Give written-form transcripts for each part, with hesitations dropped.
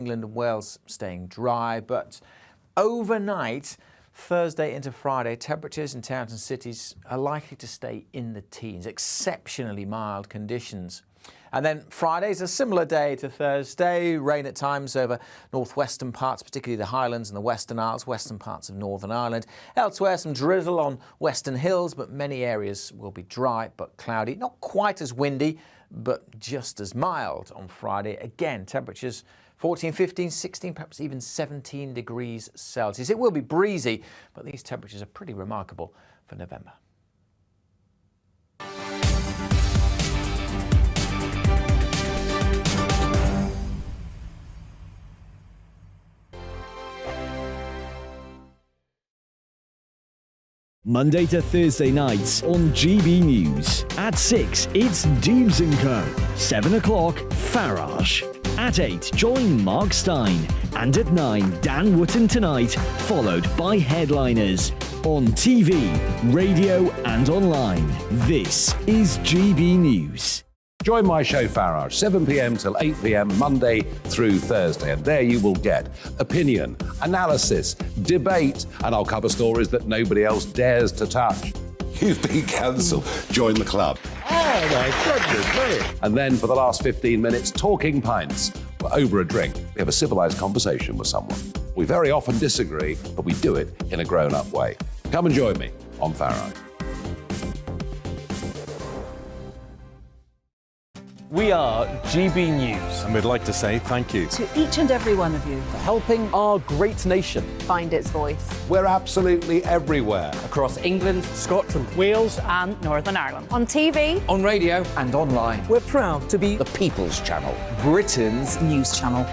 England and Wales staying dry, but overnight, Thursday into Friday, temperatures in towns and cities are likely to stay in the teens, exceptionally mild conditions. And then Friday's a similar day to Thursday, rain at times over northwestern parts, particularly the Highlands and the Western Isles, western parts of Northern Ireland. Elsewhere, some drizzle on western hills, but many areas will be dry but cloudy. Not quite as windy, but just as mild on Friday. Again, temperatures 14, 15, 16, perhaps even 17 degrees Celsius. It will be breezy, but these temperatures are pretty remarkable for November. Monday to Thursday nights on GB News. At 6, it's Dewbs & Co. 7 o'clock, Farage. At 8, join Mark Stein. And at 9, Dan Wootton Tonight, followed by headliners. On TV, radio and online. This is GB News. Join my show Farage, 7 p.m. till 8 p.m. Monday through Thursday, and there you will get opinion, analysis, debate, and I'll cover stories that nobody else dares to touch. You've been cancelled. Join the club. Oh my goodness, brilliant. And then for the last 15 minutes, talking pints. Over a drink, we have a civilised conversation with someone. We very often disagree, but we do it in a grown-up way. Come and join me on Farage. We are GB News. And we'd like to say thank you to each and every one of you for helping our great nation find its voice. We're absolutely everywhere. Across England, Scotland, Wales and Northern Ireland. On TV, on radio and online. We're proud to be the People's Channel, Britain's news channel.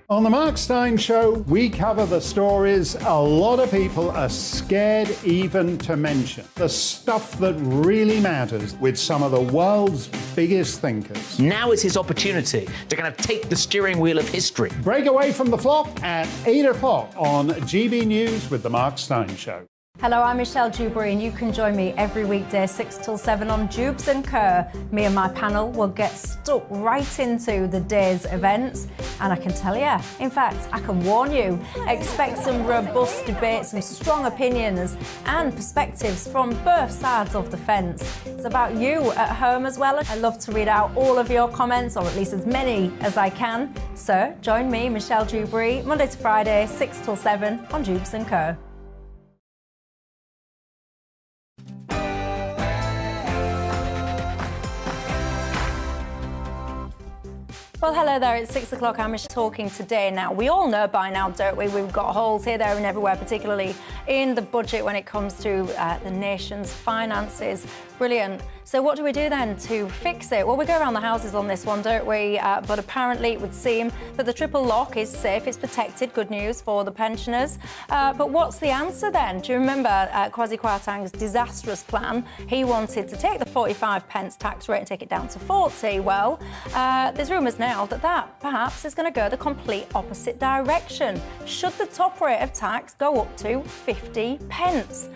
On the Mark Stein Show, we cover the stories a lot of people are scared even to mention. The stuff that really matters with some of the world's biggest thinkers. Now is his opportunity to kind of take the steering wheel of history. Break away from the flock at 8 o'clock on GB News with the Mark Stein Show. Hello, I'm Michelle Dewberry, and you can join me every weekday 6 till 7 on Dewbs & Co. Me and my panel will get stuck right into the day's events, and I can tell you, in fact, I can warn you, expect some robust debates, some strong opinions and perspectives from both sides of the fence. It's about you at home as well. I love to read out all of your comments, or at least as many as I can. So join me, Michelle Dewberry, Monday to Friday, 6 till 7 on Dewbs & Co. Well, hello there, it's 6 o'clock. I'm talking today. Now, we all know by now, don't we? We've got holes here, there and everywhere, particularly in the budget when it comes to the nation's finances. Brilliant. So what do we do then to fix it? Well, we go around the houses on this one, don't we? But apparently it would seem that the triple lock is safe, it's protected. Good news for the pensioners. But what's the answer then? Do you remember Kwasi Kwarteng's disastrous plan? He wanted to take the 45 pence tax rate and take it down to 40. Well, there's rumours now that perhaps is going to go the complete opposite direction. Should the top rate of tax go up to 50 pence?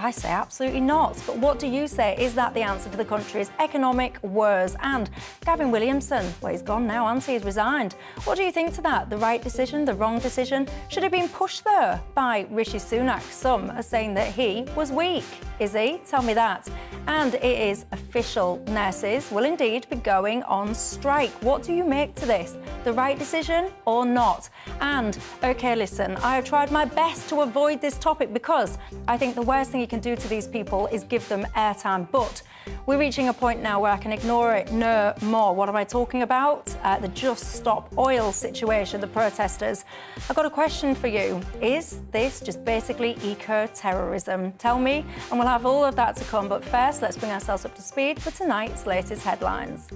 I say absolutely not. But what do you say? Is that the answer to the country's economic woes? And Gavin Williamson, well, he's gone now, and he's resigned. What do you think to that? The right decision, the wrong decision? Should have been pushed there by Rishi Sunak. Some are saying that he was weak. Is he? Tell me that. And it is official. Nurses will indeed be going on strike. What do you make to this? The right decision or not? And, OK, listen, I have tried my best to avoid this topic because I think the worst thing you can do to these people is give them airtime. But we're reaching a point now where I can ignore it no more. What am I talking about? The Just Stop Oil situation, the protesters. I've got a question for you. Is this just basically eco-terrorism? Tell me, and we'll have all of that to come. But first, let's bring ourselves up to speed for tonight's latest headlines.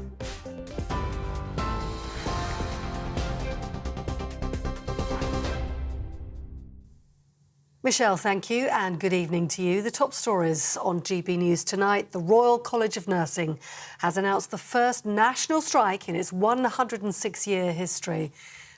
Michelle, thank you, and good evening to you. The top stories on GB News tonight. The Royal College of Nursing has announced the first national strike in its 106-year history.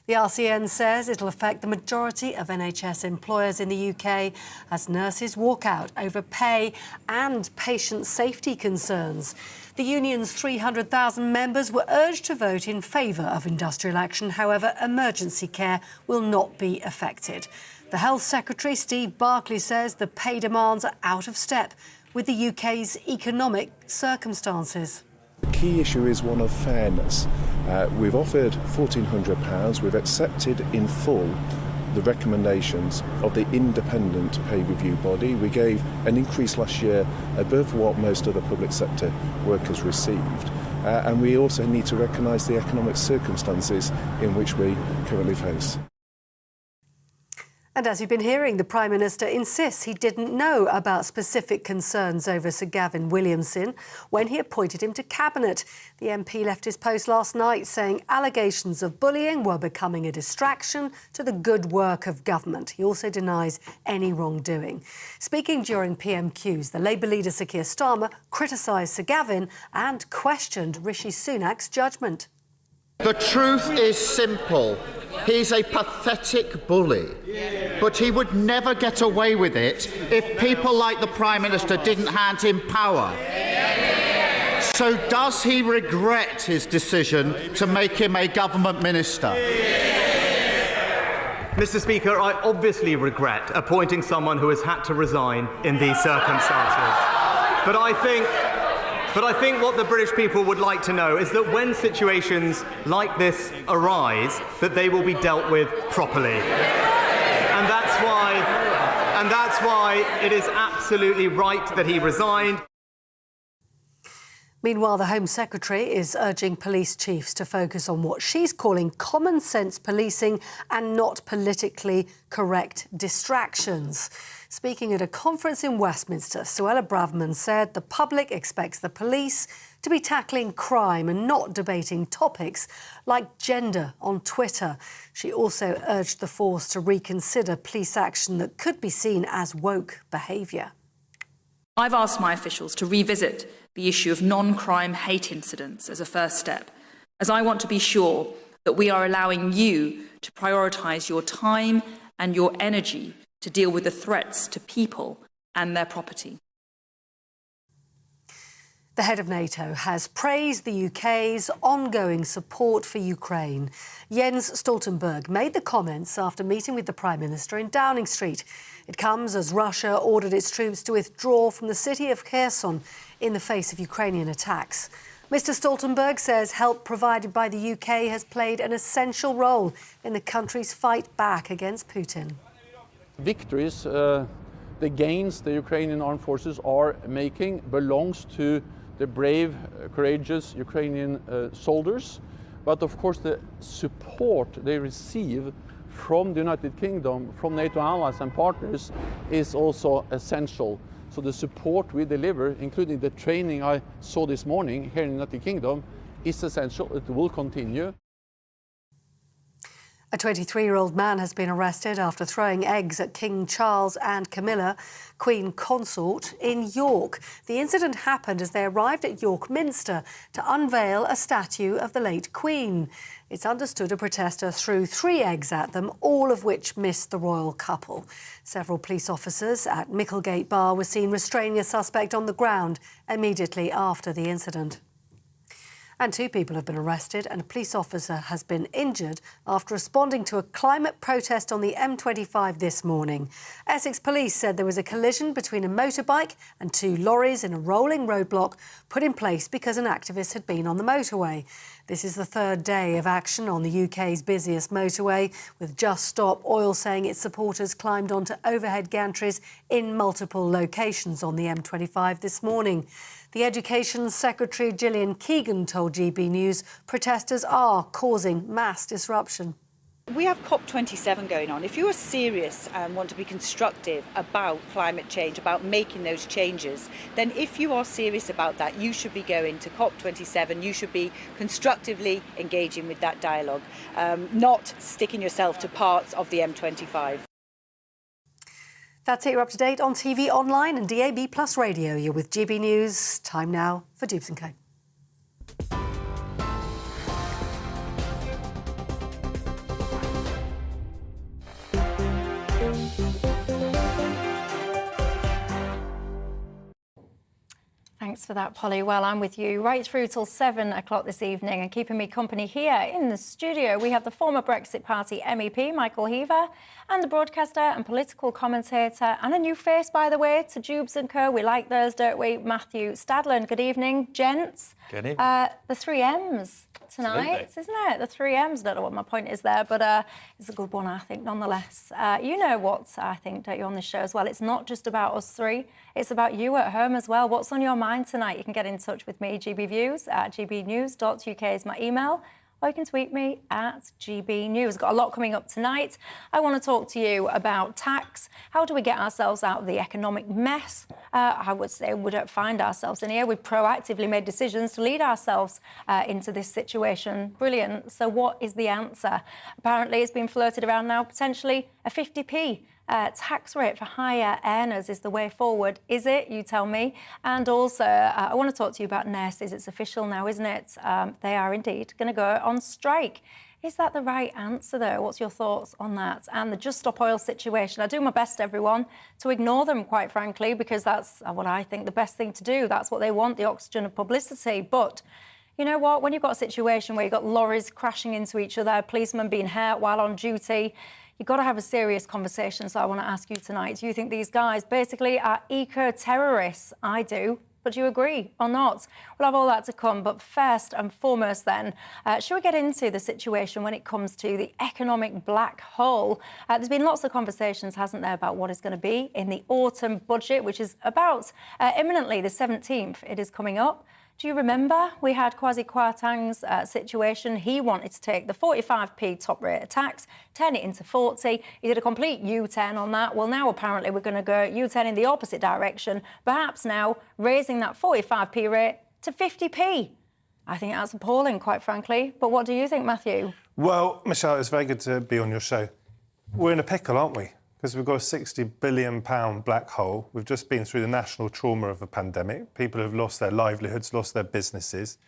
The RCN says it'll affect the majority of NHS employers in the UK as nurses walk out over pay and patient safety concerns. The union's 300,000 members were urged to vote in favour of industrial action. However, emergency care will not be affected. The Health Secretary, Steve Barclay, says the pay demands are out of step with the UK's economic circumstances. The key issue is one of fairness. We've offered £1,400. We've accepted in full the recommendations of the independent pay review body. We gave an increase last year above what most other public sector workers received. And we also need to recognise the economic circumstances in which we currently face. And as you've been hearing, the Prime Minister insists he didn't know about specific concerns over Sir Gavin Williamson when he appointed him to Cabinet. The MP left his post last night saying allegations of bullying were becoming a distraction to the good work of government. He also denies any wrongdoing. Speaking during PMQs, the Labour leader Sir Keir Starmer criticised Sir Gavin and questioned Rishi Sunak's judgment. The truth is simple. He's a pathetic bully. But he would never get away with it if people like the Prime Minister didn't hand him power. So does he regret his decision to make him a government minister? Mr. Speaker, I obviously regret appointing someone who has had to resign in these circumstances. But I think what the British people would like to know is that when situations like this arise, that they will be dealt with properly. And that's why it is absolutely right that he resigned. Meanwhile, the Home Secretary is urging police chiefs to focus on what she's calling common sense policing and not politically correct distractions. Speaking at a conference in Westminster, Suella Braverman said the public expects the police to be tackling crime and not debating topics like gender on Twitter. She also urged the force to reconsider police action that could be seen as woke behaviour. I've asked my officials to revisit the issue of non-crime hate incidents as a first step, as I want to be sure that we are allowing you to prioritise your time and your energy to deal with the threats to people and their property. The head of NATO has praised the UK's ongoing support for Ukraine. Jens Stoltenberg made the comments after meeting with the Prime Minister in Downing Street. It comes as Russia ordered its troops to withdraw from the city of Kherson in the face of Ukrainian attacks. Mr. Stoltenberg says help provided by the UK has played an essential role in the country's fight back against Putin. Victories, the gains the Ukrainian armed forces are making belongs to the brave, courageous Ukrainian soldiers. But of course the support they receive from the United Kingdom, from NATO allies and partners is also essential. So the support we deliver, including the training I saw this morning here in the United Kingdom, is essential. It will continue. A 23-year-old man has been arrested after throwing eggs at King Charles and Camilla, Queen Consort, in York. The incident happened as they arrived at York Minster to unveil a statue of the late Queen. It's understood a protester threw 3 eggs at them, all of which missed the royal couple. Several police officers at Micklegate Bar were seen restraining a suspect on the ground immediately after the incident. And 2 people have been arrested and a police officer has been injured after responding to a climate protest on the M25 this morning. Essex Police said there was a collision between a motorbike and 2 lorries in a rolling roadblock put in place because an activist had been on the motorway. This is the 3rd day of action on the UK's busiest motorway, with Just Stop Oil saying its supporters climbed onto overhead gantries in multiple locations on the M25 this morning. The Education Secretary Gillian Keegan told GB News protesters are causing mass disruption. We have COP27 going on. If you are serious and want to be constructive about climate change, about making those changes, then if you are serious about that, you should be going to COP27. You should be constructively engaging with that dialogue, not sticking yourself to parts of the M25. That's it. You're up to date on TV, online and DAB+ radio. You're with GB News. Time now for Dewbs & Co. Thanks for that, Polly. Well, I'm with you right through till 7 o'clock this evening, and keeping me company here in the studio, we have the former Brexit Party MEP, Michael Heaver, and the broadcaster and political commentator, and a new face, by the way, to Dewbs & Co. We like those, don't we? Matthew Stadland. Good evening, gents. Good evening. The 3 M's tonight, isn't it? The 3 M's. Don't know what my point is there, but it's a good one, I think, nonetheless. You know what I think, don't you, on this show as well? It's not just about us three. It's about you at home as well. What's on your mind tonight? You can get in touch with me, GBViews at gbnews.uk is my email, or you can tweet me at GBNews. Got a lot coming up tonight. I want to talk to you about tax. How do we get ourselves out of the economic mess? I would say we don't find ourselves in here. We've proactively made decisions to lead ourselves into this situation. Brilliant. So what is the answer? Apparently, it's been floated around now, potentially a 50p. Tax rate for higher earners is the way forward. Is it? You tell me. And also, I want to talk to you about nurses. It's official now, isn't it? They are indeed going to go on strike. Is that the right answer, though? What's your thoughts on that? And the Just Stop Oil situation. I do my best, everyone, to ignore them, quite frankly, because that's what I think the best thing to do. That's what they want, the oxygen of publicity. But you know what? When you've got a situation where you've got lorries crashing into each other, policemen being hurt while on duty, you've got to have a serious conversation. So I want to ask you tonight, do you think these guys basically are eco-terrorists? I do. But do you agree or not? We'll have all that to come. But first and foremost then, should we get into the situation when it comes to the economic black hole? There's been lots of conversations, hasn't there, about what is going to be in the autumn budget, which is about imminently the 17th. It is coming up. Do you remember we had Kwasi Kwarteng's situation? He wanted to take the 45p top rate of tax, turn it into 40. He did a complete U-turn on that. Well, now apparently we're going to go U-turn in the opposite direction, perhaps now raising that 45p rate to 50p. I think that's appalling, quite frankly. But what do you think, Matthew? Well, Michelle, it's very good to be on your show. We're in a pickle, aren't we? Because we've got a £60 billion black hole. We've just been through the national trauma of a pandemic. People have lost their livelihoods, lost their businesses.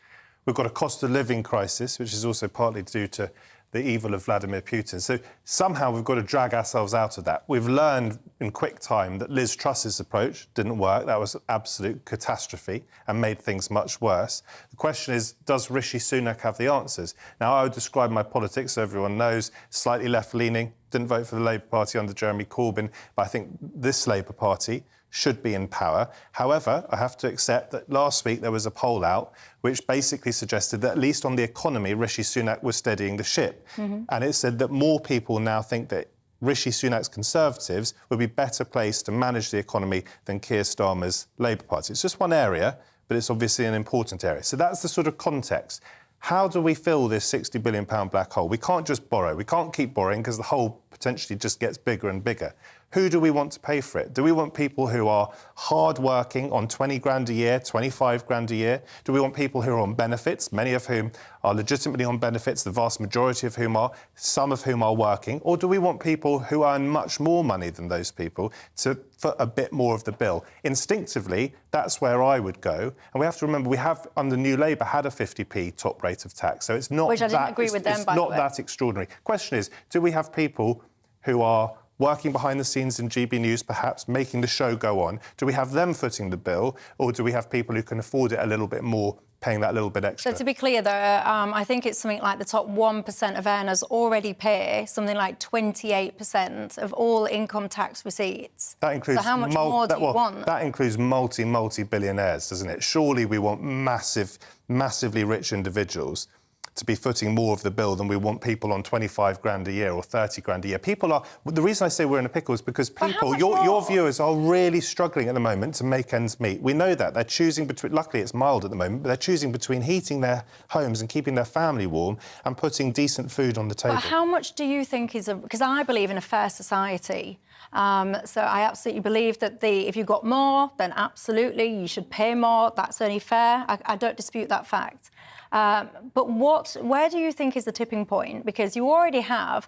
We've got a cost of living crisis, which is also partly due to the evil of Vladimir Putin. So somehow we've got to drag ourselves out of that. We've learned in quick time that Liz Truss's approach didn't work. That was absolute catastrophe and made things much worse. The question is, does Rishi Sunak have the answers? Now, I would describe my politics, so everyone knows, slightly left-leaning. Didn't vote for the Labour Party under Jeremy Corbyn, but I think this Labour Party should be in power. However, I have to accept that last week there was a poll out which basically suggested that at least on the economy, Rishi Sunak was steadying the ship. And it said that more people now think that Rishi Sunak's Conservatives would be better placed to manage the economy than Keir Starmer's Labour Party. It's just one area, but it's obviously an important area. So that's the sort of context. How do we fill this £60 billion black hole? We can't just borrow. We can't keep borrowing because the hole potentially just gets bigger and bigger. Who do we want to pay for it? Do we want people who are hard-working on 20 grand a year, 25 grand a year? Do we want people who are on benefits, many of whom are legitimately on benefits, the vast majority of whom are, some of whom are working? Or do we want people who earn much more money than those people to foot a bit more of the bill? Instinctively, that's where I would go. And we have to remember, we have, under New Labour, had a 50p top rate of tax. So it's not Which I didn't agree with them, by the way. It's not that extraordinary. Question is, do we have people who are working behind the scenes in GB News, perhaps making the show go on? Do we have them footing the bill, or do we have people who can afford it a little bit more, paying that little bit extra? So to be clear, though, I think it's something like the top 1% of earners already pay something like 28% of all income tax receipts. That includes so how much more do you want? That includes multi-billionaires, doesn't it? Surely we want massively rich individuals to be footing more of the bill than we want people on 25 grand a year or 30 grand a year. People are... The reason I say we're in a pickle is because people, your viewers are really struggling at the moment to make ends meet. We know that. They're choosing between... Luckily, it's mild at the moment, but they're choosing between heating their homes and keeping their family warm and putting decent food on the table. But how much do you think is... Because I believe in a fair society. So I absolutely believe that if you've got more, then absolutely you should pay more. That's only fair. I don't dispute that fact. But where do you think is the tipping point? Because you already have,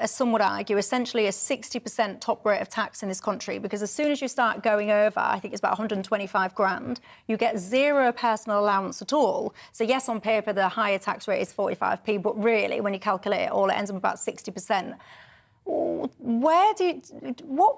some would argue, essentially a 60% top rate of tax in this country, because as soon as you start going over, I think it's about 125 grand, you get zero personal allowance at all. So yes, on paper, the higher tax rate is 45p, but really, when you calculate it all, it ends up about 60%. What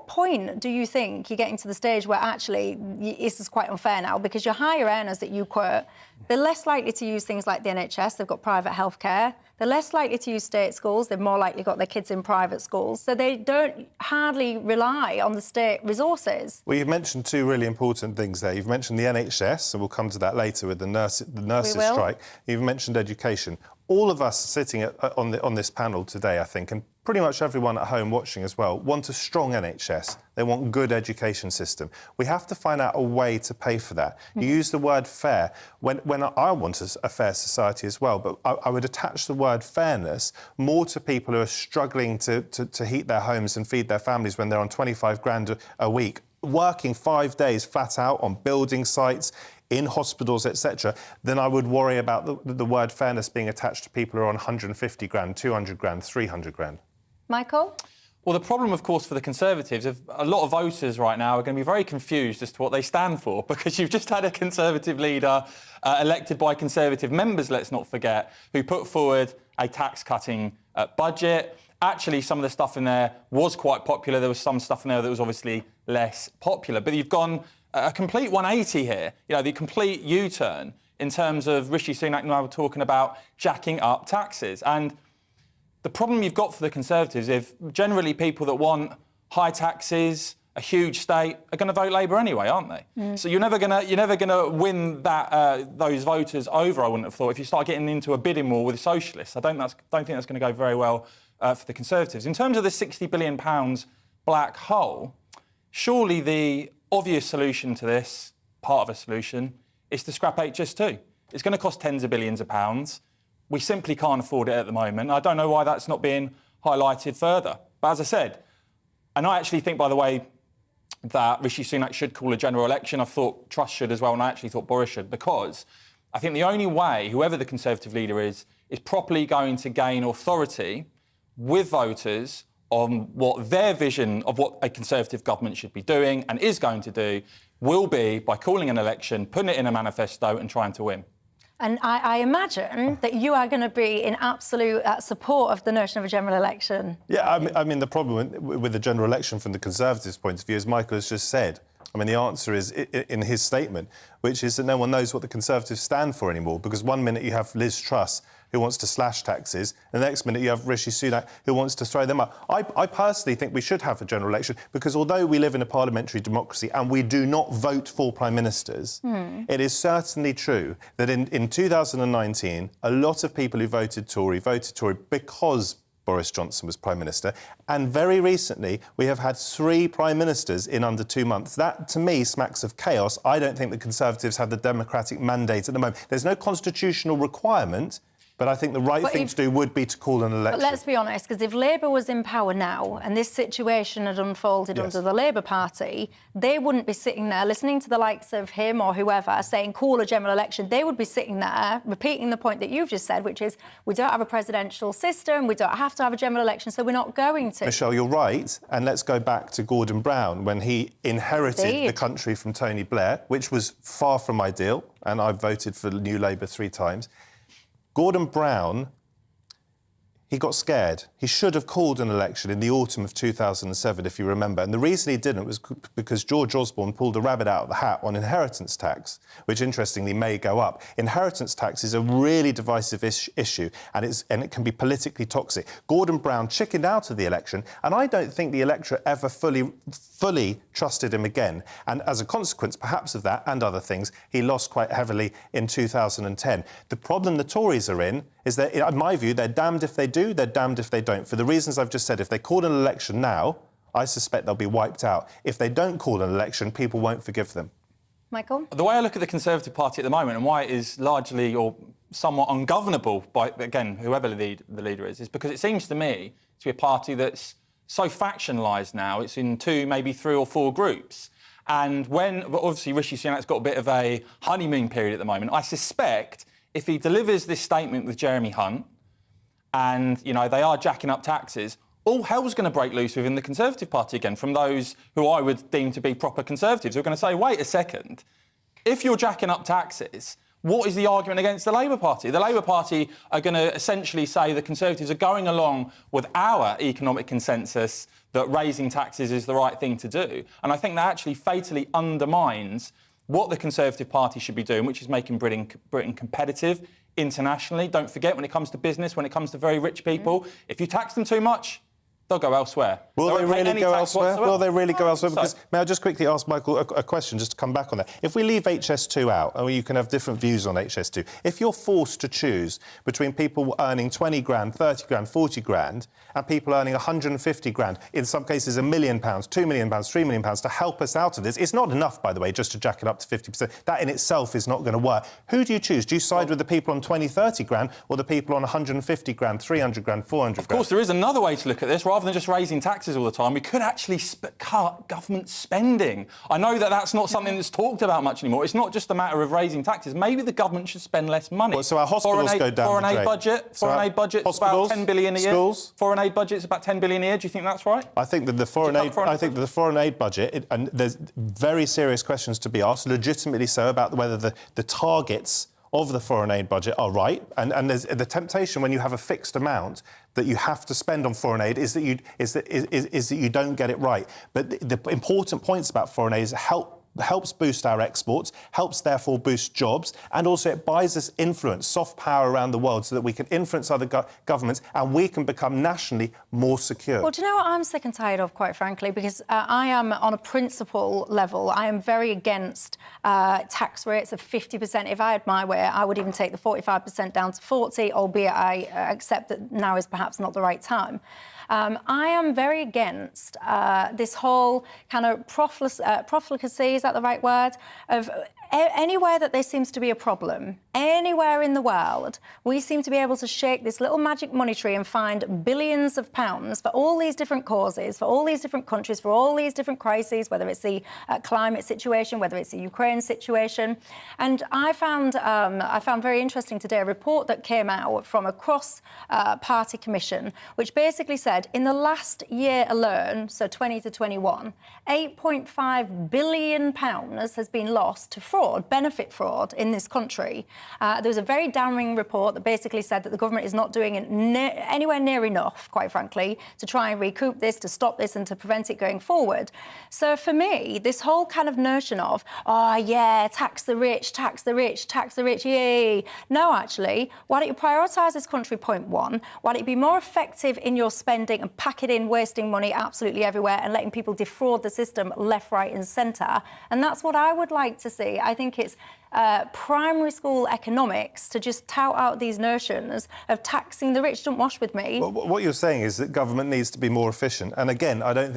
point do you think you're getting to the stage where actually this is quite unfair now, because your higher earners that you quote, they're less likely to use things like the NHS, they've got private healthcare, they're less likely to use state schools, they've more likely got their kids in private schools, so they don't hardly rely on the state resources. Well, you've mentioned two really important things there. You've mentioned the NHS, and we'll come to that later with the nurses strike. You've mentioned education. All of us sitting on this panel today, I think, and pretty much everyone at home watching as well, want a strong NHS. They want good education system. We have to find out a way to pay for that. You use the word fair. When I want a fair society as well, but I would attach the word fairness more to people who are struggling to heat their homes and feed their families when they're on 25 grand a week, working 5 days flat out on building sites, in hospitals, etc., then I would worry about the word fairness being attached to people who are on 150 grand, 200 grand, 300 grand. Michael? Well, the problem, of course, for the Conservatives, a lot of voters right now are going to be very confused as to what they stand for, because you've just had a Conservative leader elected by Conservative members, let's not forget, who put forward a tax-cutting budget. Actually, some of the stuff in there was quite popular. There was some stuff in there that was obviously less popular. But you've gone a complete 180 here, the complete U-turn in terms of Rishi Sunak and I were talking about jacking up taxes. And the problem you've got for the Conservatives is generally people that want high taxes, a huge state, are going to vote Labour anyway, aren't they? So you're never gonna win those voters over, I wouldn't have thought, if you start getting into a bidding war with the socialists. I don't think that's going to go very well for the Conservatives. In terms of the £60 billion black hole, surely the obvious solution to this, part of a solution, is to scrap HS2. It's going to cost tens of billions of pounds. We simply can't afford it at the moment. I don't know why that's not being highlighted further. But as I said, and I actually think, by the way, that Rishi Sunak should call a general election. I thought Truss should as well, and I actually thought Boris should, because I think the only way, whoever the Conservative leader is properly going to gain authority with voters on what their vision of what a Conservative government should be doing and is going to do will be by calling an election, putting it in a manifesto and trying to win. And I imagine that you are going to be in absolute support of the notion of a general election. Yeah, I mean, the problem with the general election from the Conservatives' point of view, as Michael has just said, I mean, the answer is in his statement, which is that no one knows what the Conservatives stand for anymore, because one minute you have Liz Truss, who wants to slash taxes, and the next minute you have Rishi Sunak, who wants to throw them up. I personally think we should have a general election, because although we live in a parliamentary democracy and we do not vote for prime ministers, it is certainly true that in 2019, a lot of people who voted Tory because Boris Johnson was Prime Minister, and very recently we have had 3 Prime Ministers in under 2 months. That, to me, smacks of chaos. I don't think the Conservatives have the democratic mandate at the moment. There's no constitutional requirement, but I think the right thing to do would be to call an election. But let's be honest, because if Labour was in power now and this situation had unfolded under the Labour Party, they wouldn't be sitting there listening to the likes of him or whoever saying call a general election. They would be sitting there repeating the point that you've just said, which is we don't have a presidential system, we don't have to have a general election, so we're not going to. Michelle, you're right. And let's go back to Gordon Brown when he inherited the country from Tony Blair, which was far from ideal, and I voted for New Labour 3 times. Gordon Brown, he got scared. He should have called an election in the autumn of 2007, if you remember. And the reason he didn't was because George Osborne pulled a rabbit out of the hat on inheritance tax, which, interestingly, may go up. Inheritance tax is a really divisive issue, and it can be politically toxic. Gordon Brown chickened out of the election, and I don't think the electorate ever fully trusted him again. And as a consequence, perhaps of that and other things, he lost quite heavily in 2010. The problem the Tories are in is that, in my view, they're damned if they do, they're damned if they don't. For the reasons I've just said, if they call an election now, I suspect they'll be wiped out. If they don't call an election, people won't forgive them. Michael? The way I look at the Conservative Party at the moment and why it is largely or somewhat ungovernable by, again, whoever the leader is because it seems to me to be a party that's so factionalised now. It's in 2, maybe 3 or 4 groups. And obviously Rishi Sunak's got a bit of a honeymoon period at the moment, I suspect if he delivers this statement with Jeremy Hunt and, they are jacking up taxes, all hell's going to break loose within the Conservative Party again from those who I would deem to be proper Conservatives who are going to say, wait a second, if you're jacking up taxes, what is the argument against the Labour Party? The Labour Party are going to essentially say the Conservatives are going along with our economic consensus that raising taxes is the right thing to do. And I think that actually fatally undermines what the Conservative Party should be doing, which is making Britain competitive internationally. Don't forget, when it comes to business, when it comes to very rich people, if you tax them too much, they'll go elsewhere. Will they really go elsewhere? Whatsoever. Will they really go elsewhere? Because, may I just quickly ask Michael a question, just to come back on that? If we leave HS2 out, and you can have different views on HS2, if you're forced to choose between people earning 20 grand, 30 grand, 40 grand, and people earning 150 grand, in some cases £1 million, £2 million, £3 million, to help us out of this, it's not enough, by the way, just to jack it up to 50%. That in itself is not going to work. Who do you choose? Do you side with the people on 20, 30 grand, or the people on 150 grand, 300 grand, 400 grand? Of course, there is another way to look at this. Rather than just raising taxes all the time, we could actually cut government spending. I know that that's not something that's talked about much anymore. It's not just a matter of raising taxes. Maybe the government should spend less money. Well, so our hospitals go down foreign the aid drain. budget. Foreign aid budget's about 10 billion a year. Schools. Foreign aid budget's about 10 billion a year. Do you think that's right? I think that the foreign aid budget, and there's very serious questions to be asked, legitimately so, about whether the targets of the foreign aid budget are right, and there's the temptation when you have a fixed amount that you have to spend on foreign aid is that you don't get it right. But the important points about foreign aid is helps boost our exports, helps therefore boost jobs, and also it buys us influence, soft power around the world, so that we can influence other governments and we can become nationally more secure. Well, do you know what I'm sick and tired of, quite frankly? Because I am, on a principle level, I am very against tax rates of 50%. If I had my way, I would even take the 45% down to 40%, albeit I accept that now is perhaps not the right time. I am very against this whole kind of profligacy, is that the right word, of anywhere that there seems to be a problem, anywhere in the world, we seem to be able to shake this little magic money tree and find billions of pounds for all these different causes, for all these different countries, for all these different crises, whether it's the climate situation, whether it's the Ukraine situation. And I found very interesting today a report that came out from a cross-party commission, which basically said in the last year alone, so 20 to 21, £8.5 billion has been lost to benefit fraud in this country. There was a very damning report that basically said that the government is not doing it anywhere near enough, quite frankly, to try and recoup this, to stop this and to prevent it going forward. So for me, this whole kind of notion of, oh yeah, tax the rich, tax the rich, tax the rich, yay. No, actually, why don't you prioritise this country, point one? Why don't you be more effective in your spending and pack it in, wasting money absolutely everywhere and letting people defraud the system left, right and centre? And that's what I would like to see. I think it's primary school economics to just tout out these notions of taxing the rich. Don't wash with me. Well, what you're saying is that government needs to be more efficient. And again, I don't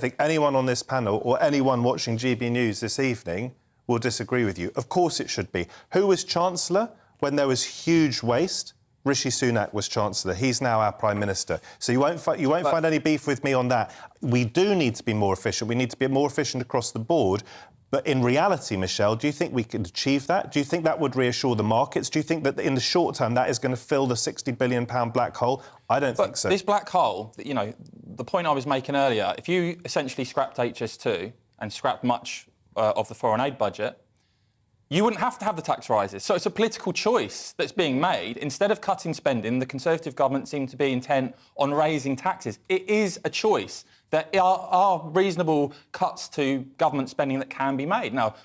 think anyone on this panel or anyone watching GB News this evening will disagree with you. Of course it should be. Who was Chancellor when there was huge waste? Rishi Sunak was Chancellor. He's now our Prime Minister. So you won't find any beef with me on that. We do need to be more efficient. We need to be more efficient across the board. But in reality, Michelle, do you think we could achieve that? Do you think that would reassure the markets? Do you think that in the short term that is going to fill the £60 billion black hole? I don't think so. This black hole, you know, the point I was making earlier, if you essentially scrapped HS2 and scrapped much of the foreign aid budget, you wouldn't have to have the tax rises. So it's a political choice that's being made. Instead of cutting spending, the Conservative government seem to be intent on raising taxes. It is a choice. There are reasonable cuts to government spending that can be made. Now,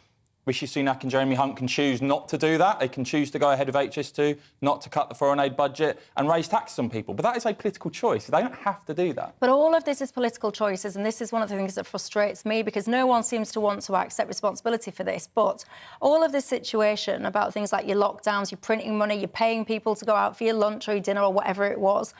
Rishi Sunak and Jeremy Hunt can choose not to do that. They can choose to go ahead of HS2, not to cut the foreign aid budget and raise taxes on people. But that is a political choice. They don't have to do that. But all of this is political choices, and this is one of the things that frustrates me, because no one seems to want to accept responsibility for this. But all of this situation about things like your lockdowns, you're printing money, you're paying people to go out for your lunch or your dinner or whatever it was,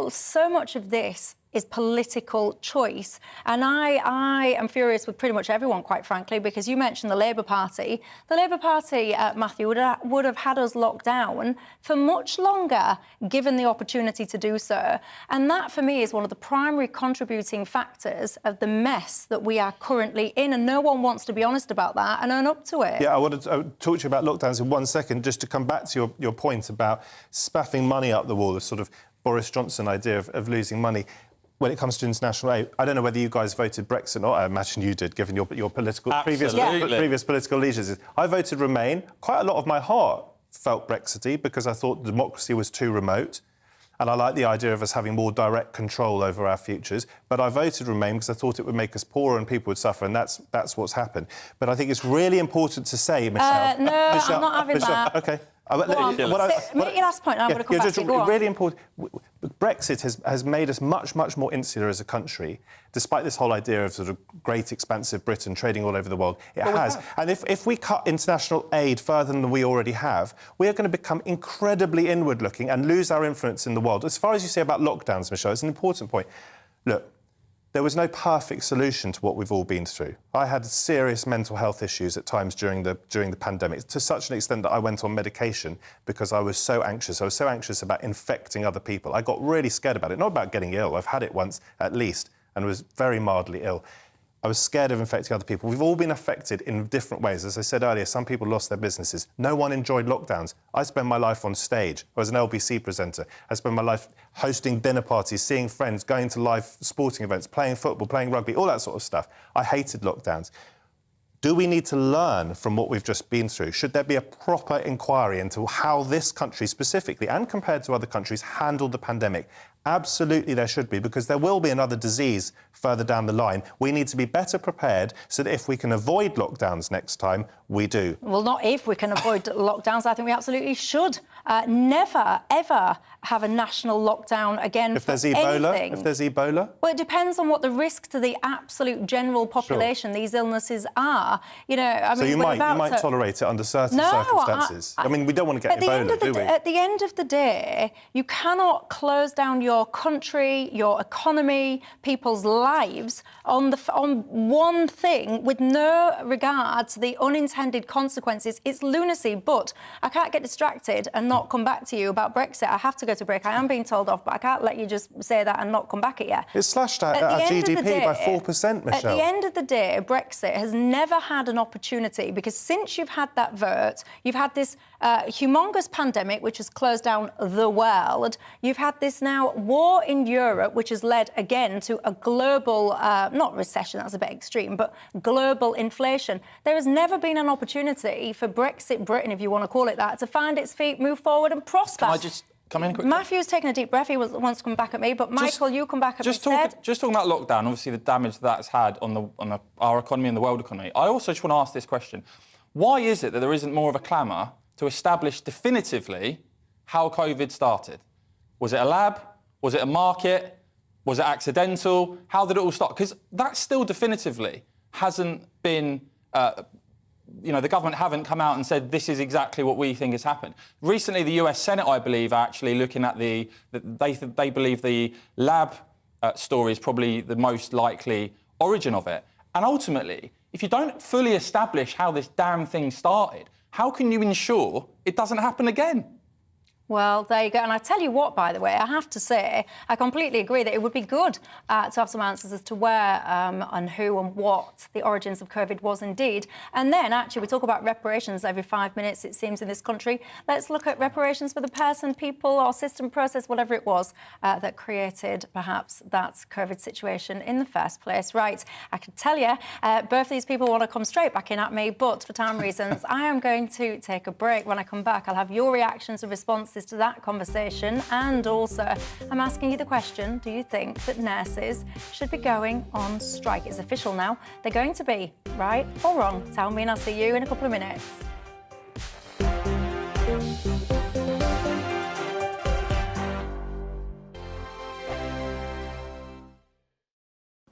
so much of this is political choice. And I am furious with pretty much everyone, quite frankly, because you mentioned the Labour Party. The Labour Party, Matthew, would have had us locked down for much longer, given the opportunity to do so. And that, for me, is one of the primary contributing factors of the mess that we are currently in. And no one wants to be honest about that and own up to it. Yeah, I want to talk to you about lockdowns in 1 second, just to come back to your point about spaffing money up the wall, the sort of Boris Johnson idea of losing money. When it comes to international aid, I don't know whether you guys voted Brexit or not. I imagine you did, given your previous political leaders. I voted Remain. Quite a lot of my heart felt Brexity because I thought democracy was too remote. And I like the idea of us having more direct control over our futures. But I voted Remain because I thought it would make us poorer and people would suffer, and that's what's happened. But I think it's really important to say, Michelle... No, Michelle, I'm not having that. OK. Make your last point, and I'm going to come back to you. Go on. Really important. Brexit has made us much, much more insular as a country, despite this whole idea of sort of great, expansive Britain trading all over the world. It has. And if we cut international aid further than we already have, we are going to become incredibly inward-looking and lose our influence in the world. As far as you say about lockdowns, Michelle, it's an important point. Look, there was no perfect solution to what we've all been through. I had serious mental health issues at times during the pandemic, to such an extent that I went on medication because I was so anxious. I was so anxious about infecting other people. I got really scared about it, not about getting ill. I've had it once, at least, and was very mildly ill. I was scared of infecting other people. We've all been affected in different ways. As I said earlier, some people lost their businesses. No one enjoyed lockdowns. I spent my life on stage. I was an LBC presenter. I spent my life hosting dinner parties, seeing friends, going to live sporting events, playing football, playing rugby, all that sort of stuff. I hated lockdowns. Do we need to learn from what we've just been through? Should there be a proper inquiry into how this country specifically, and compared to other countries, handled the pandemic? Absolutely there should be, because there will be another disease further down the line. We need to be better prepared so that if we can avoid lockdowns next time, we do. Well, not if we can avoid lockdowns. I think we absolutely should. Never, ever have a national lockdown again if there's Ebola? Anything. If there's Ebola? Well, it depends on what the risk to the absolute general population these illnesses are. You know, I mean, so you might tolerate it under certain circumstances. I mean, we don't want to get Ebola, do we? At the end of the day, you cannot close down your country, your economy, people's lives on one thing with no regard to the unintended consequences. It's lunacy. But I can't get distracted and not come back to you about Brexit. I have to go to break. I am being told off, but I can't let you just say that and not come back at you. It's slashed our GDP by 4%, Michelle. At the end of the day, Brexit has never had an opportunity, because since you've had that vote, you've had this humongous pandemic which has closed down the world. You've had this now war in Europe which has led again to a global, not recession, that's a bit extreme, but global inflation. There has never been an opportunity for Brexit Britain, if you want to call it that, to find its feet, move forward and prosper. Can I just come in quickly? Matthew's taking a deep breath. He wants to come back at me, but Michael, you come back at me instead. Just talking about lockdown, obviously the damage that's had on our economy and the world economy. I also just want to ask this question. Why is it that there isn't more of a clamour to establish definitively how COVID started? Was it a lab? Was it a market? Was it accidental? How did it all start? Because that still definitively hasn't been... the government haven't come out and said this is exactly what we think has happened. Recently, the US Senate, I believe, are actually looking at they believe the lab story is probably the most likely origin of it. And ultimately, if you don't fully establish how this damn thing started, how can you ensure it doesn't happen again? Well, there you go. And I tell you what, by the way, I have to say, I completely agree that it would be good to have some answers as to where and who and what the origins of COVID was indeed. And then, actually, we talk about reparations every 5 minutes, it seems, in this country. Let's look at reparations for the person, people, or system, process, whatever it was that created, perhaps, that COVID situation in the first place. Right, I can tell you, both these people want to come straight back in at me, but for time reasons, I am going to take a break. When I come back, I'll have your reactions and responses to that conversation, and also I'm asking you the question, do you think that nurses should be going on strike? It's official now. They're going to be, right or wrong? Tell me and I'll see you in a couple of minutes.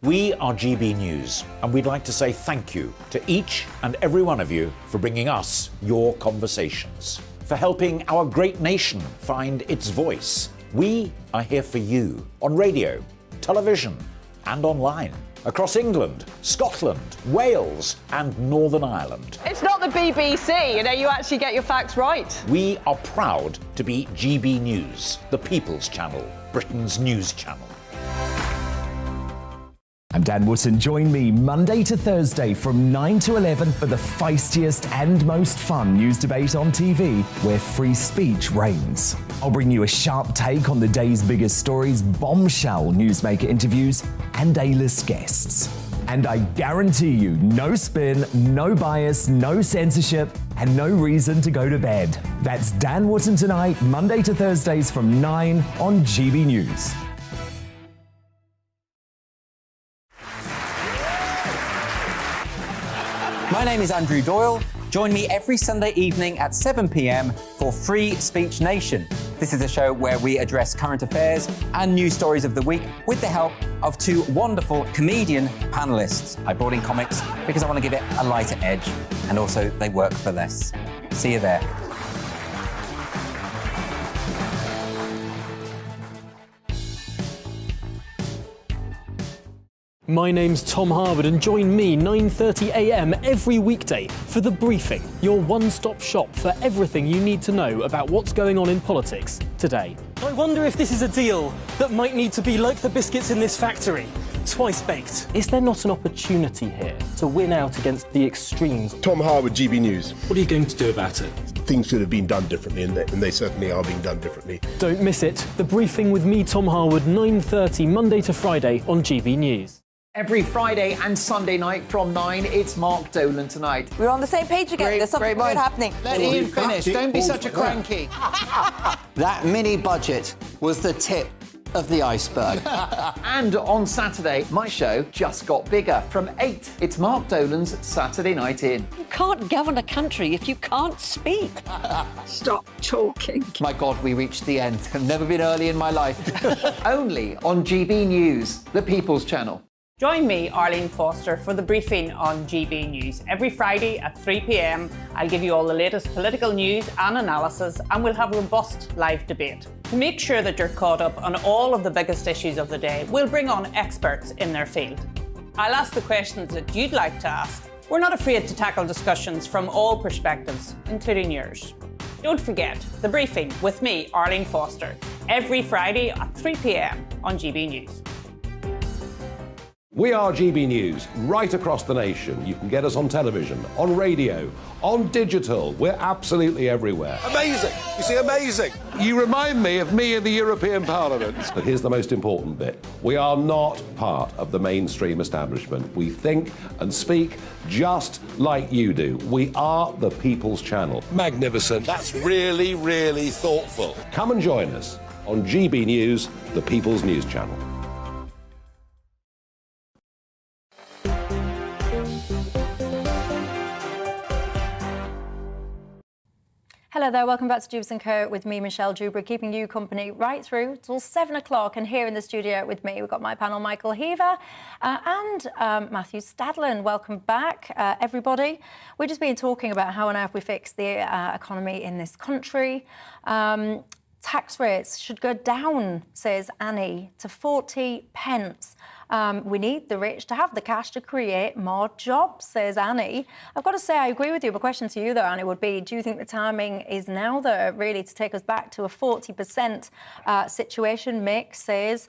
We are GB News, and we'd like to say thank you to each and every one of you for bringing us your conversations, for helping our great nation find its voice. We are here for you on radio, television, and online, across England, Scotland, Wales, and Northern Ireland. It's not the BBC, you actually get your facts right. We are proud to be GB News, the People's Channel, Britain's news channel. I'm Dan Wootton. Join me Monday to Thursday from 9 to 11 for the feistiest and most fun news debate on TV, where free speech reigns. I'll bring you a sharp take on the day's biggest stories, bombshell newsmaker interviews, and A-list guests. And I guarantee you, no spin, no bias, no censorship, and no reason to go to bed. That's Dan Wootton Tonight, Monday to Thursdays from 9 on GB News. My name is Andrew Doyle. Join me every Sunday evening at 7 p.m. for Free Speech Nation. This is a show where we address current affairs and news stories of the week with the help of two wonderful comedian panellists. I brought in comics because I want to give it a lighter edge, and also they work for less. See you there. My name's Tom Harwood, and join me 9:30 a.m. every weekday for The Briefing, your one-stop shop for everything you need to know about what's going on in politics today. I wonder if this is a deal that might need to be like the biscuits in this factory, twice baked. Is there not an opportunity here to win out against the extremes? Tom Harwood, GB News. What are you going to do about it? Things should have been done differently, and they certainly are being done differently. Don't miss it. The Briefing with me, Tom Harwood, 9:30 Monday to Friday on GB News. Every Friday and Sunday night from 9, it's Mark Dolan Tonight. We're on the same page again. There's something weird happening. Let Ian finish. Don't be such a cranky. That mini budget was the tip of the iceberg. And on Saturday, my show just got bigger. From 8, it's Mark Dolan's Saturday Night In. You can't govern a country if you can't speak. Stop talking. My God, we reached the end. I've never been early in my life. Only on GB News, the People's Channel. Join me, Arlene Foster, for The Briefing on GB News. Every Friday at 3 p.m, I'll give you all the latest political news and analysis, and we'll have robust live debate. To make sure that you're caught up on all of the biggest issues of the day, we'll bring on experts in their field. I'll ask the questions that you'd like to ask. We're not afraid to tackle discussions from all perspectives, including yours. Don't forget, The Briefing with me, Arlene Foster, every Friday at 3 p.m. on GB News. We are GB News, right across the nation. You can get us on television, on radio, on digital. We're absolutely everywhere. Amazing! You see, amazing! You remind me of me in the European Parliament. But here's the most important bit. We are not part of the mainstream establishment. We think and speak just like you do. We are the People's Channel. Magnificent. That's really, really thoughtful. Come and join us on GB News, the People's News Channel. Hello there, welcome back to Dewbs & Co with me, Michelle Dewberry, keeping you company right through till 7 o'clock. And here in the studio with me, we've got my panel, Michael Heaver and Matthew Stadlen. Welcome back, everybody. We've just been talking about how on earth we fix the economy in this country. Tax rates should go down, says Annie, to 40 pence. We need the rich to have the cash to create more jobs, says Annie. I've got to say, I agree with you. My question to you, though, Annie, would be, do you think the timing is now, though, really to take us back to a 40% situation? Mick says,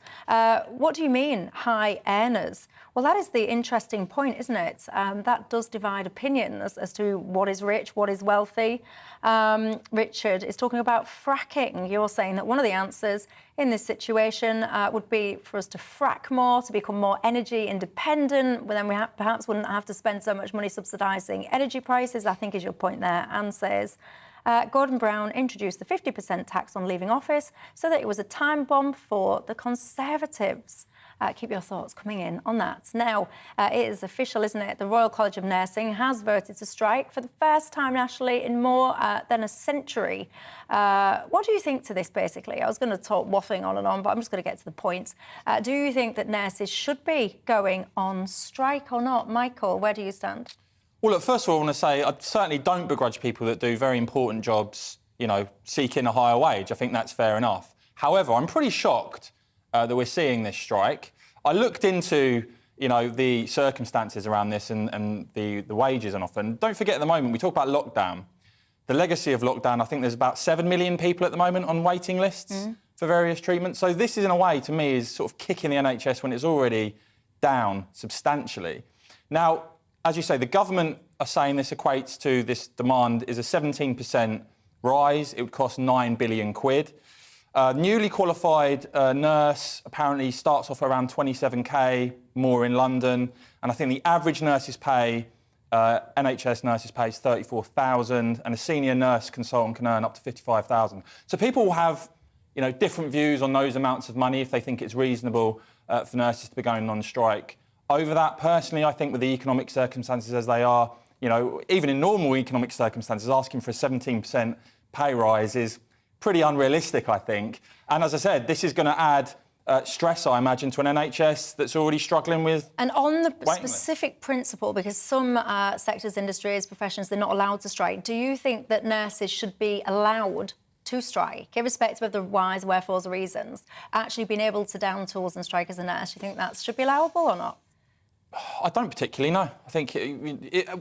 what do you mean, high earners? Well, that is the interesting point, isn't it? That does divide opinion as to what is rich, what is wealthy. Richard is talking about fracking. You're saying that one of the answers in this situation would be for us to frack more, to become more energy independent. Then we perhaps wouldn't have to spend so much money subsidising energy prices, I think is your point there. Anne says, Gordon Brown introduced the 50% tax on leaving office so that it was a time bomb for the Conservatives. Keep your thoughts coming in on that. Now, it is official, isn't it? The Royal College of Nursing has voted to strike for the first time nationally in more than a century. What do you think to this, basically? I was going to talk waffling on and on, but I'm just going to get to the point. Do you think that nurses should be going on strike or not? Michael, where do you stand? Well, look, first of all, I want to say I certainly don't begrudge people that do very important jobs, you know, seeking a higher wage. I think that's fair enough. However, I'm pretty shocked that we're seeing this strike. I looked into, you know, the circumstances around this and the wages on offer. And don't forget, at the moment, we talk about lockdown. The legacy of lockdown, I think there's about 7 million people at the moment on waiting lists for various treatments. So this is, in a way, to me, is sort of kicking the NHS when it's already down substantially. Now, as you say, the government are saying this equates to, this demand is a 17% rise. It would cost 9 billion quid. Newly qualified nurse apparently starts off around 27k, more in London. And I think the average nurse's pay, NHS nurse's pay is 34,000, and a senior nurse consultant can earn up to 55,000. So people will have, different views on those amounts of money if they think it's reasonable for nurses to be going on strike. Over that, personally, I think with the economic circumstances as they are, even in normal economic circumstances, asking for a 17% pay rise is pretty unrealistic, I think. And as I said, this is going to add stress, I imagine, to an NHS that's already struggling with. And on the specific principle, because some sectors, industries, professions, they're not allowed to strike, do you think that nurses should be allowed to strike, irrespective of the whys, wherefores, reasons, actually being able to down tools and strike as a nurse? Do you think that should be allowable or not? I don't particularly know. I think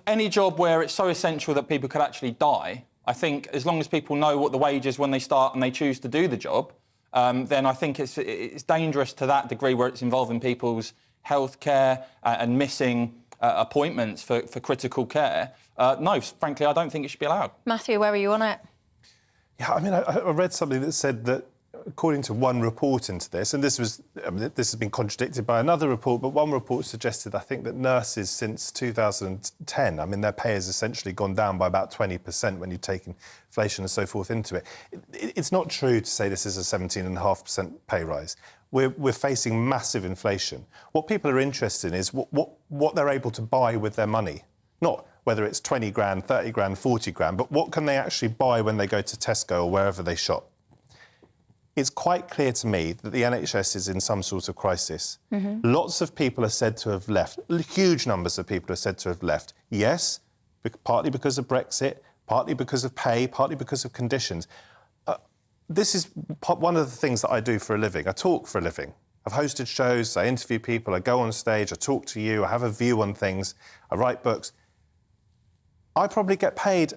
any job where it's so essential that people could actually die, I think as long as people know what the wage is when they start and they choose to do the job, then I think it's dangerous to that degree where it's involving people's health care and missing appointments for critical care. No, frankly, I don't think it should be allowed. Matthew, where are you on it? Yeah, I mean, I read something that said that, according to one report into this, and this has been contradicted by another report, but one report suggested, I think, that nurses since 2010, I mean, their pay has essentially gone down by about 20% when you take inflation and so forth into it. It's not true to say this is a 17.5% pay rise. We're facing massive inflation. What people are interested in is what they're able to buy with their money, not whether it's 20 grand, 30 grand, 40 grand, but what can they actually buy when they go to Tesco or wherever they shop? It's quite clear to me that the NHS is in some sort of crisis. Lots of people are said to have left. Huge numbers of people are said to have left. Yes, partly because of Brexit, partly because of pay, partly because of conditions. This is one of the things that I do for a living. I talk for a living. I've hosted shows, I interview people, I go on stage, I talk to you, I have a view on things, I write books. I probably get paid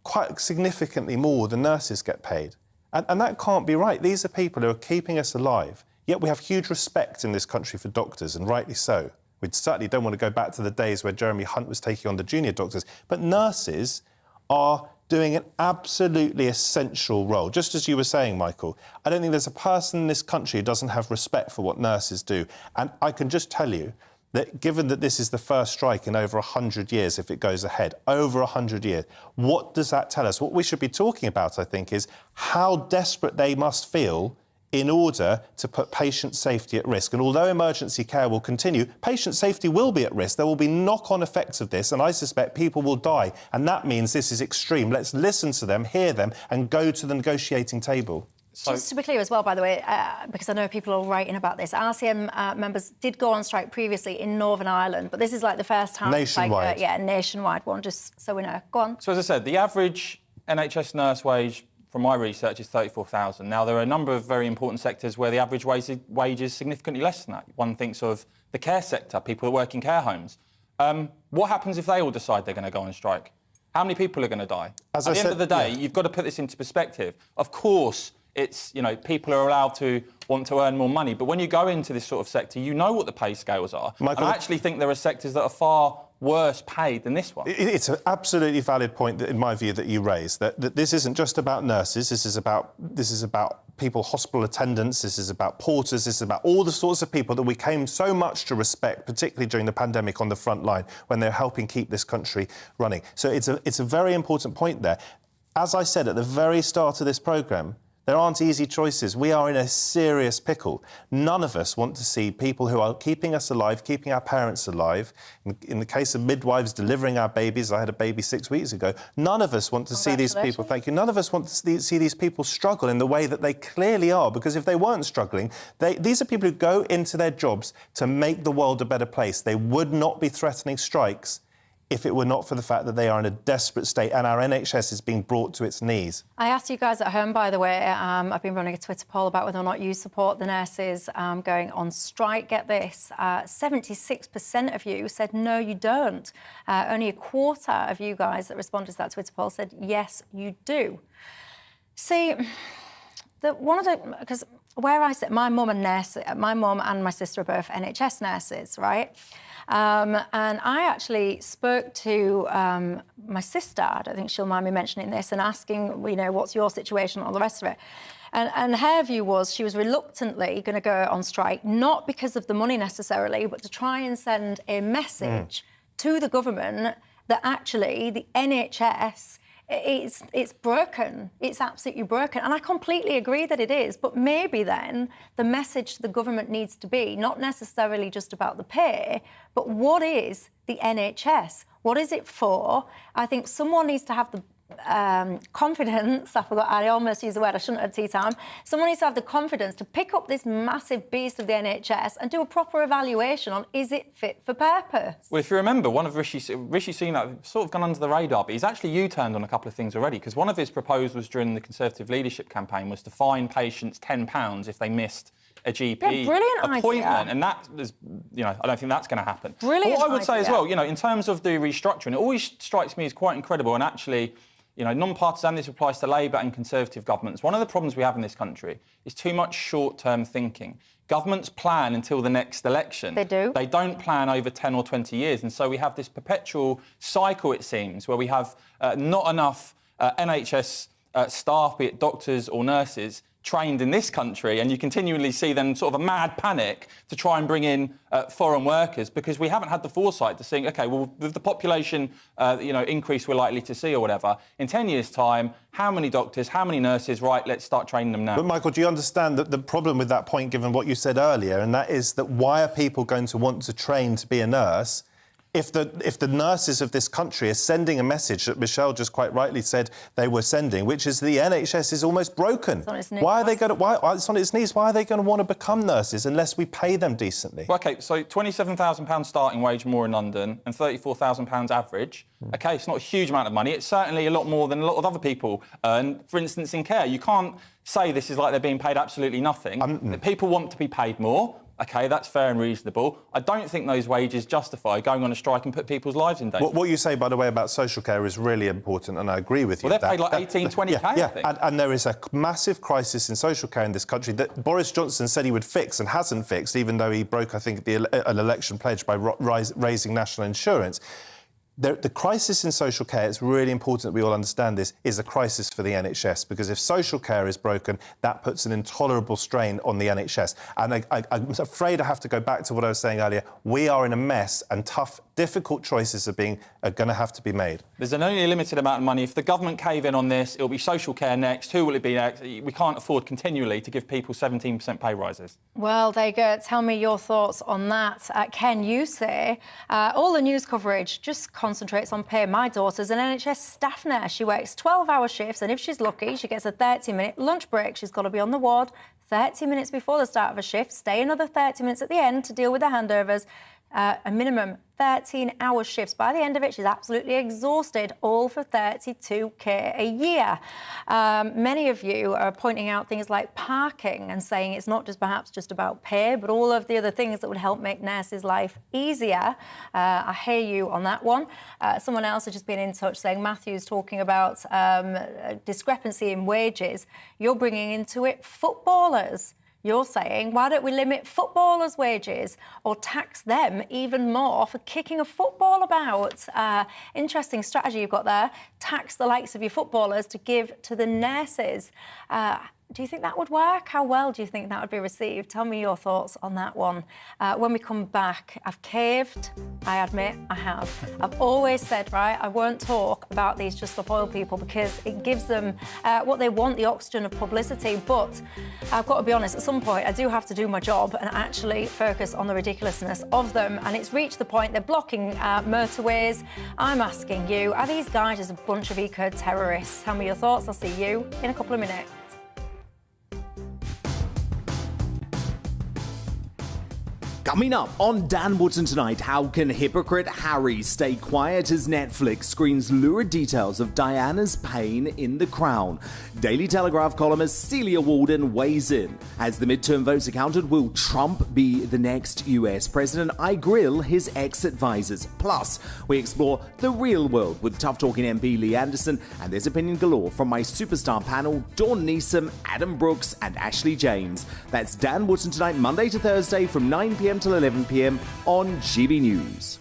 quite significantly more than nurses get paid. And that can't be right. These are people who are keeping us alive. Yet we have huge respect in this country for doctors, and rightly so. We certainly don't want to go back to the days where Jeremy Hunt was taking on the junior doctors. But nurses are doing an absolutely essential role. Just as you were saying, Michael, I don't think there's a person in this country who doesn't have respect for what nurses do. And I can just tell you that given that this is the first strike in over 100 years, if it goes ahead, over 100 years, what does that tell us? What we should be talking about, I think, is how desperate they must feel in order to put patient safety at risk. And although emergency care will continue, patient safety will be at risk. There will be knock-on effects of this, and I suspect people will die. And that means this is extreme. Let's listen to them, hear them, and go to the negotiating table. Just to be clear as well, by the way, because I know people are writing about this, RCM members did go on strike previously in Northern Ireland, but this is like the first time... Nationwide. Nationwide one, just so we know. Go on. So as I said, the average NHS nurse wage from my research is 34,000. Now, there are a number of very important sectors where the average wage is significantly less than that. One thinks of the care sector, people who work in care homes. What happens if they all decide they're going to go on strike? How many people are going to die? At the end of the day, you've got to put this into perspective. Of course, it's, people are allowed to want to earn more money. But when you go into this sort of sector, you know what the pay scales are. Michael, and I actually think there are sectors that are far worse paid than this one. It's an absolutely valid point, in my view, that you raise, that this isn't just about nurses, this is about people, hospital attendants, this is about porters, this is about all the sorts of people that we came so much to respect, particularly during the pandemic on the front line, when they're helping keep this country running. So it's a very important point there. As I said at the very start of this programme, there aren't easy choices. We are in a serious pickle. None of us want to see people who are keeping us alive, keeping our parents alive. In the case of midwives delivering our babies, I had a baby 6 weeks ago, none of us want to see these people, thank you, none of us want to see these people struggle in the way that they clearly are, because if they weren't struggling, these are people who go into their jobs to make the world a better place. They would not be threatening strikes if it were not for the fact that they are in a desperate state and our NHS is being brought to its knees. I asked you guys at home, by the way, I've been running a Twitter poll about whether or not you support the nurses going on strike. Get this, 76% of you said no, you don't. Only a quarter of you guys that responded to that Twitter poll said yes, you do. See, because where I sit, my mum and my sister are both NHS nurses, right? And I actually spoke to my sister, I don't think she'll mind me mentioning this, and asking, what's your situation and all the rest of it. And her view was she was reluctantly going to go on strike, not because of the money necessarily, but to try and send a message to the government that actually the NHS, it's broken. It's absolutely broken. And I completely agree that it is. But maybe then the message to the government needs to be not necessarily just about the pay, but what is the NHS? What is it for? I think someone needs to have the confidence, I almost used the word I shouldn't at tea time. Someone needs to have the confidence to pick up this massive beast of the NHS and do a proper evaluation on, is it fit for purpose? Well, if you remember, one of Rishi Sunak sort of gone under the radar, but he's actually U-turned on a couple of things already, because one of his proposals during the Conservative leadership campaign was to fine patients £10 if they missed a GP appointment, idea. And that is, I don't think that's going to happen. Brilliant. What I would say as well, in terms of the restructuring, it always strikes me as quite incredible, and actually, non-partisan, this applies to Labour and Conservative governments. One of the problems we have in this country is too much short-term thinking. Governments plan until the next election. They do. They don't plan over 10 or 20 years. And so we have this perpetual cycle, it seems, where we have not enough NHS staff, be it doctors or nurses, trained in this country, and you continually see then sort of a mad panic to try and bring in foreign workers, because we haven't had the foresight to think, OK, well, with the population increase we're likely to see or whatever, in 10 years' time, how many doctors, how many nurses, right, let's start training them now. But, Michael, do you understand that the problem with that point, given what you said earlier, and that is that why are people going to want to train to be a nurse if the nurses of this country are sending a message that Michelle just quite rightly said they were sending, which is the NHS is almost broken? It's on its knees. Why are they going to? It's on its knees. Why are they going to want to become nurses unless we pay them decently? Well, OK, so £27,000 starting wage more in London and £34,000 average. OK, it's not a huge amount of money. It's certainly a lot more than a lot of other people earn, for instance, in care. You can't say this is like they're being paid absolutely nothing. People want to be paid more. OK, that's fair and reasonable. I don't think those wages justify going on a strike and put people's lives in danger. What you say, by the way, about social care is really important, and I agree with you. Well, they're paid like 18, 20k, I think. And there is a massive crisis in social care in this country that Boris Johnson said he would fix and hasn't fixed, even though he broke, I think, an election pledge by raising national insurance. The crisis in social care, it's really important that we all understand this, is a crisis for the NHS, because if social care is broken, that puts an intolerable strain on the NHS. And I'm afraid I have to go back to what I was saying earlier. We are in a mess, and tough, difficult choices are going to have to be made. There's only a limited amount of money. If the government cave in on this, it'll be social care next. Who will it be next? We can't afford continually to give people 17% pay rises. Well, there you go. Tell me your thoughts on that. Ken, you say all the news coverage just concentrates on pay. My daughter's an NHS staff nurse. She works 12-hour shifts, and if she's lucky, she gets a 30-minute lunch break. She's got to be on the ward 30 minutes before the start of a shift, stay another 30 minutes at the end to deal with the handovers. A minimum 13-hour shifts. By the end of it, she's absolutely exhausted, all for 32k a year. Many of you are pointing out things like parking and saying it's not just perhaps just about pay, but all of the other things that would help make nurses' life easier. I hear you on that one. Someone else has just been in touch saying, Matthew's talking about discrepancy in wages. You're bringing into it footballers. You're saying, why don't we limit footballers' wages or tax them even more for kicking a football about? Interesting strategy you've got there. Tax the likes of your footballers to give to the nurses. Do you think that would work? How well do you think that would be received? Tell me your thoughts on that one. When we come back, I've caved. I admit I have. I've always said, right, I won't talk about these Just Stop Oil people because it gives them what they want, the oxygen of publicity. But I've got to be honest, at some point, I do have to do my job and actually focus on the ridiculousness of them. And it's reached the point they're blocking motorways. I'm asking you, are these guys just a bunch of eco-terrorists? Tell me your thoughts. I'll see you in a couple of minutes. Coming up on Dan Wootton tonight, how can hypocrite Harry stay quiet as Netflix screens lurid details of Diana's pain in The Crown? Daily Telegraph columnist Celia Walden weighs in. As the midterm votes are counted, will Trump be the next US president? I grill his ex-advisors. Plus, we explore the real world with tough-talking MP Lee Anderson, and there's opinion galore from my superstar panel, Dawn Neeson, Adam Brooks and Ashley James. That's Dan Wootton tonight, Monday to Thursday from 9 p.m. till 11 p.m. on GB News.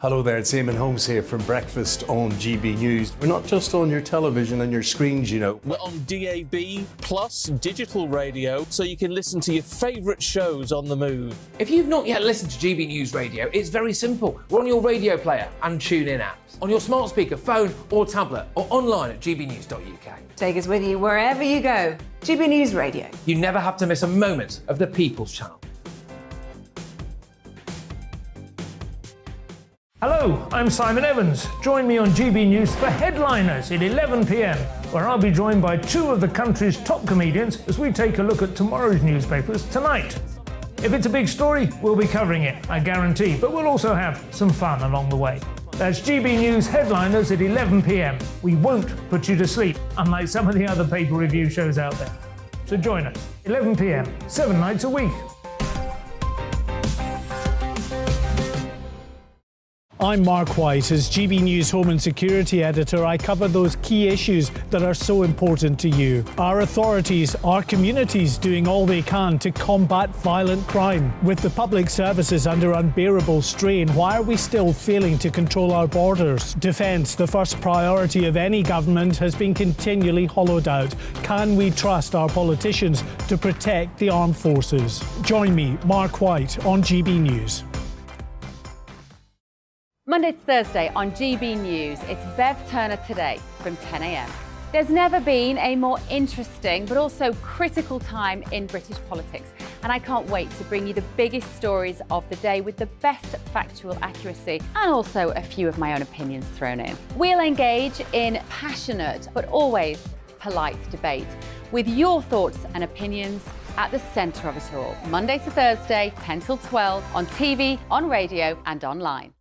Hello there, it's Eamon Holmes here from Breakfast on GB News. We're not just on your television and your screens, you know. We're on DAB plus digital radio, so you can listen to your favourite shows on the move. If you've not yet listened to GB News Radio, it's very simple. We're on your radio player and TuneIn apps, on your smart speaker, phone or tablet, or online at gbnews.uk. Take us with you wherever you go. GB News Radio. You never have to miss a moment of the People's Channel. Hello, I'm Simon Evans. Join me on GB News for Headliners at 11 p.m, where I'll be joined by two of the country's top comedians as we take a look at tomorrow's newspapers tonight. If it's a big story, we'll be covering it, I guarantee, but we'll also have some fun along the way. That's GB News Headliners at 11 p.m. We won't put you to sleep, unlike some of the other paper review shows out there. So join us, 11 p.m, 7 nights a week. I'm Mark White. As GB News Home and Security Editor, I cover those key issues that are so important to you. Our authorities, our communities doing all they can to combat violent crime. With the public services under unbearable strain, why are we still failing to control our borders? Defence, the first priority of any government, has been continually hollowed out. Can we trust our politicians to protect the armed forces? Join me, Mark White, on GB News. Monday to Thursday on GB News, it's Bev Turner Today from 10 a.m. There's never been a more interesting but also critical time in British politics, and I can't wait to bring you the biggest stories of the day with the best factual accuracy and also a few of my own opinions thrown in. We'll engage in passionate but always polite debate with your thoughts and opinions at the centre of it all. Monday to Thursday, 10 till 12 on TV, on radio and online.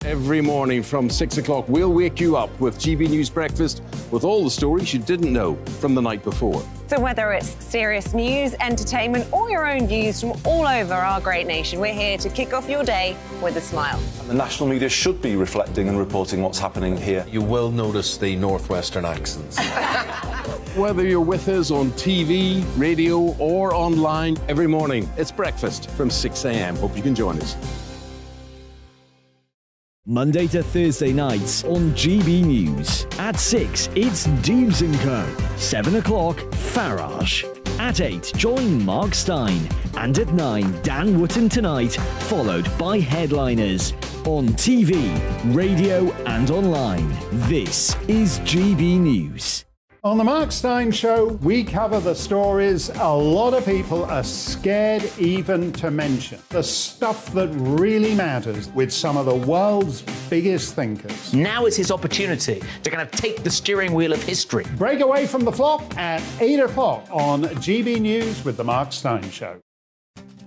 Every morning from 6 o'clock, we'll wake you up with GB News Breakfast with all the stories you didn't know from the night before. So whether it's serious news, entertainment, or your own views from all over our great nation, we're here to kick off your day with a smile. The national media should be reflecting and reporting what's happening here. You will notice the northwestern accents. Whether you're with us on TV, radio, or online, every morning, it's breakfast from 6 a.m. Hope you can join us. Monday to Thursday nights on GB News. At 6, it's Dewbs & Co. 7 o'clock, Farage. At 8, join Mark Stein. And at 9, Dan Wootton Tonight, followed by Headliners. On TV, radio and online. This is GB News. On the Mark Stein Show, we cover the stories a lot of people are scared even to mention. The stuff that really matters with some of the world's biggest thinkers. Now is his opportunity to kind of take the steering wheel of history. Break away from the flop at 8 o'clock on GB News with the Mark Stein Show.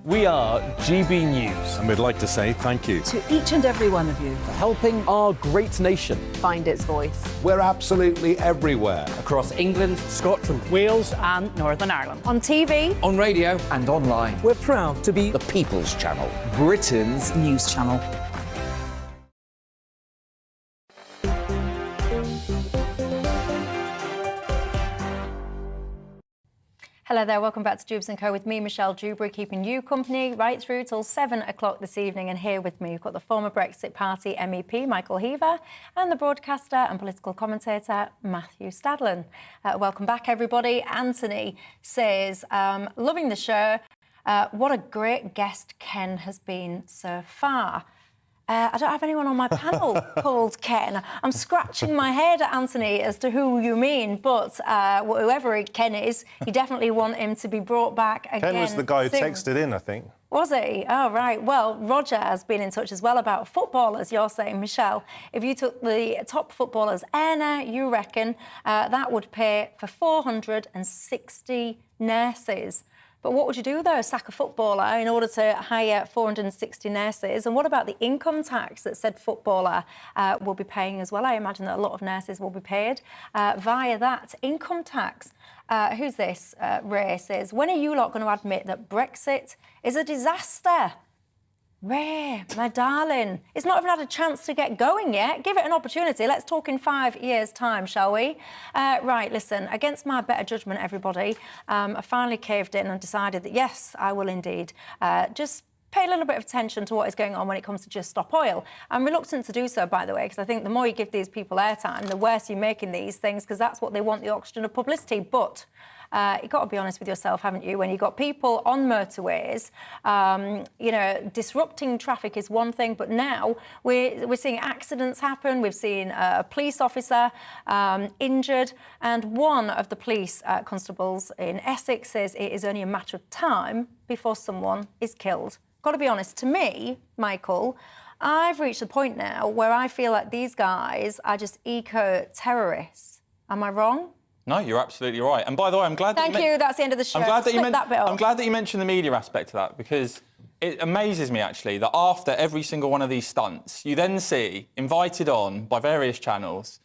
We are GB News. And we'd like to say thank you To each and every one of you for helping our great nation find its voice. We're absolutely everywhere. across England, Scotland, Wales and Northern Ireland. On TV, On radio and online. we're proud to be The People's Channel. Britain's news channel. Hello there, welcome back to Dewbs & Co with me, Michelle Dewberry, keeping you company right through till 7 o'clock this evening. And here with me, we've got the former Brexit Party MEP, Michael Heaver, and the broadcaster and political commentator, Matthew Stadlen. Welcome back, everybody. Anthony says, loving the show. What a great guest Ken has been so far. I don't have anyone on my panel called Ken. I'm scratching my head, Anthony, as to who you mean, but whoever Ken is, you definitely want him to be brought back again. Ken was the guy who soon. texted in, I think. Was he? Oh, right. Well, Roger has been in touch as well about footballers. You're saying, Michelle, if you took the top footballers, Erna, you reckon that would pay for 460 nurses. But what would you do, though, sack a footballer in order to hire 460 nurses? And what about the income tax that said footballer will be paying as well? I imagine that a lot of nurses will be paid via that income tax. Who's this? Ray says, when are you lot going to admit that Brexit is a disaster? Ray, my darling, it's not even had a chance to get going yet. Give it an opportunity. Let's talk in 5 years' time, shall we? Right, listen, against my better judgment, everybody, I finally caved in and decided that, yes, I will indeed just pay a little bit of attention to what is going on when it comes to Just Stop Oil. I'm reluctant to do so, by the way, because I think the more you give these people airtime, the worse you're making these things, because that's what they want, the oxygen of publicity. But you've got to be honest with yourself, haven't you? When you've got people on motorways, you know, disrupting traffic is one thing, but now we're seeing accidents happen. We've seen a police officer injured, and one of the police constables in Essex says it is only a matter of time before someone is killed. Got to be honest, to me, Michael, I've reached the point now where I feel like these guys are just eco-terrorists. Am I wrong? No, you're absolutely right. And by the way, I'm glad Thank you, that's the end of the show. I'm glad that I'm glad that you mentioned the media aspect of that, because it amazes me, actually, that after every single one of these stunts, you then see, invited on by various channels,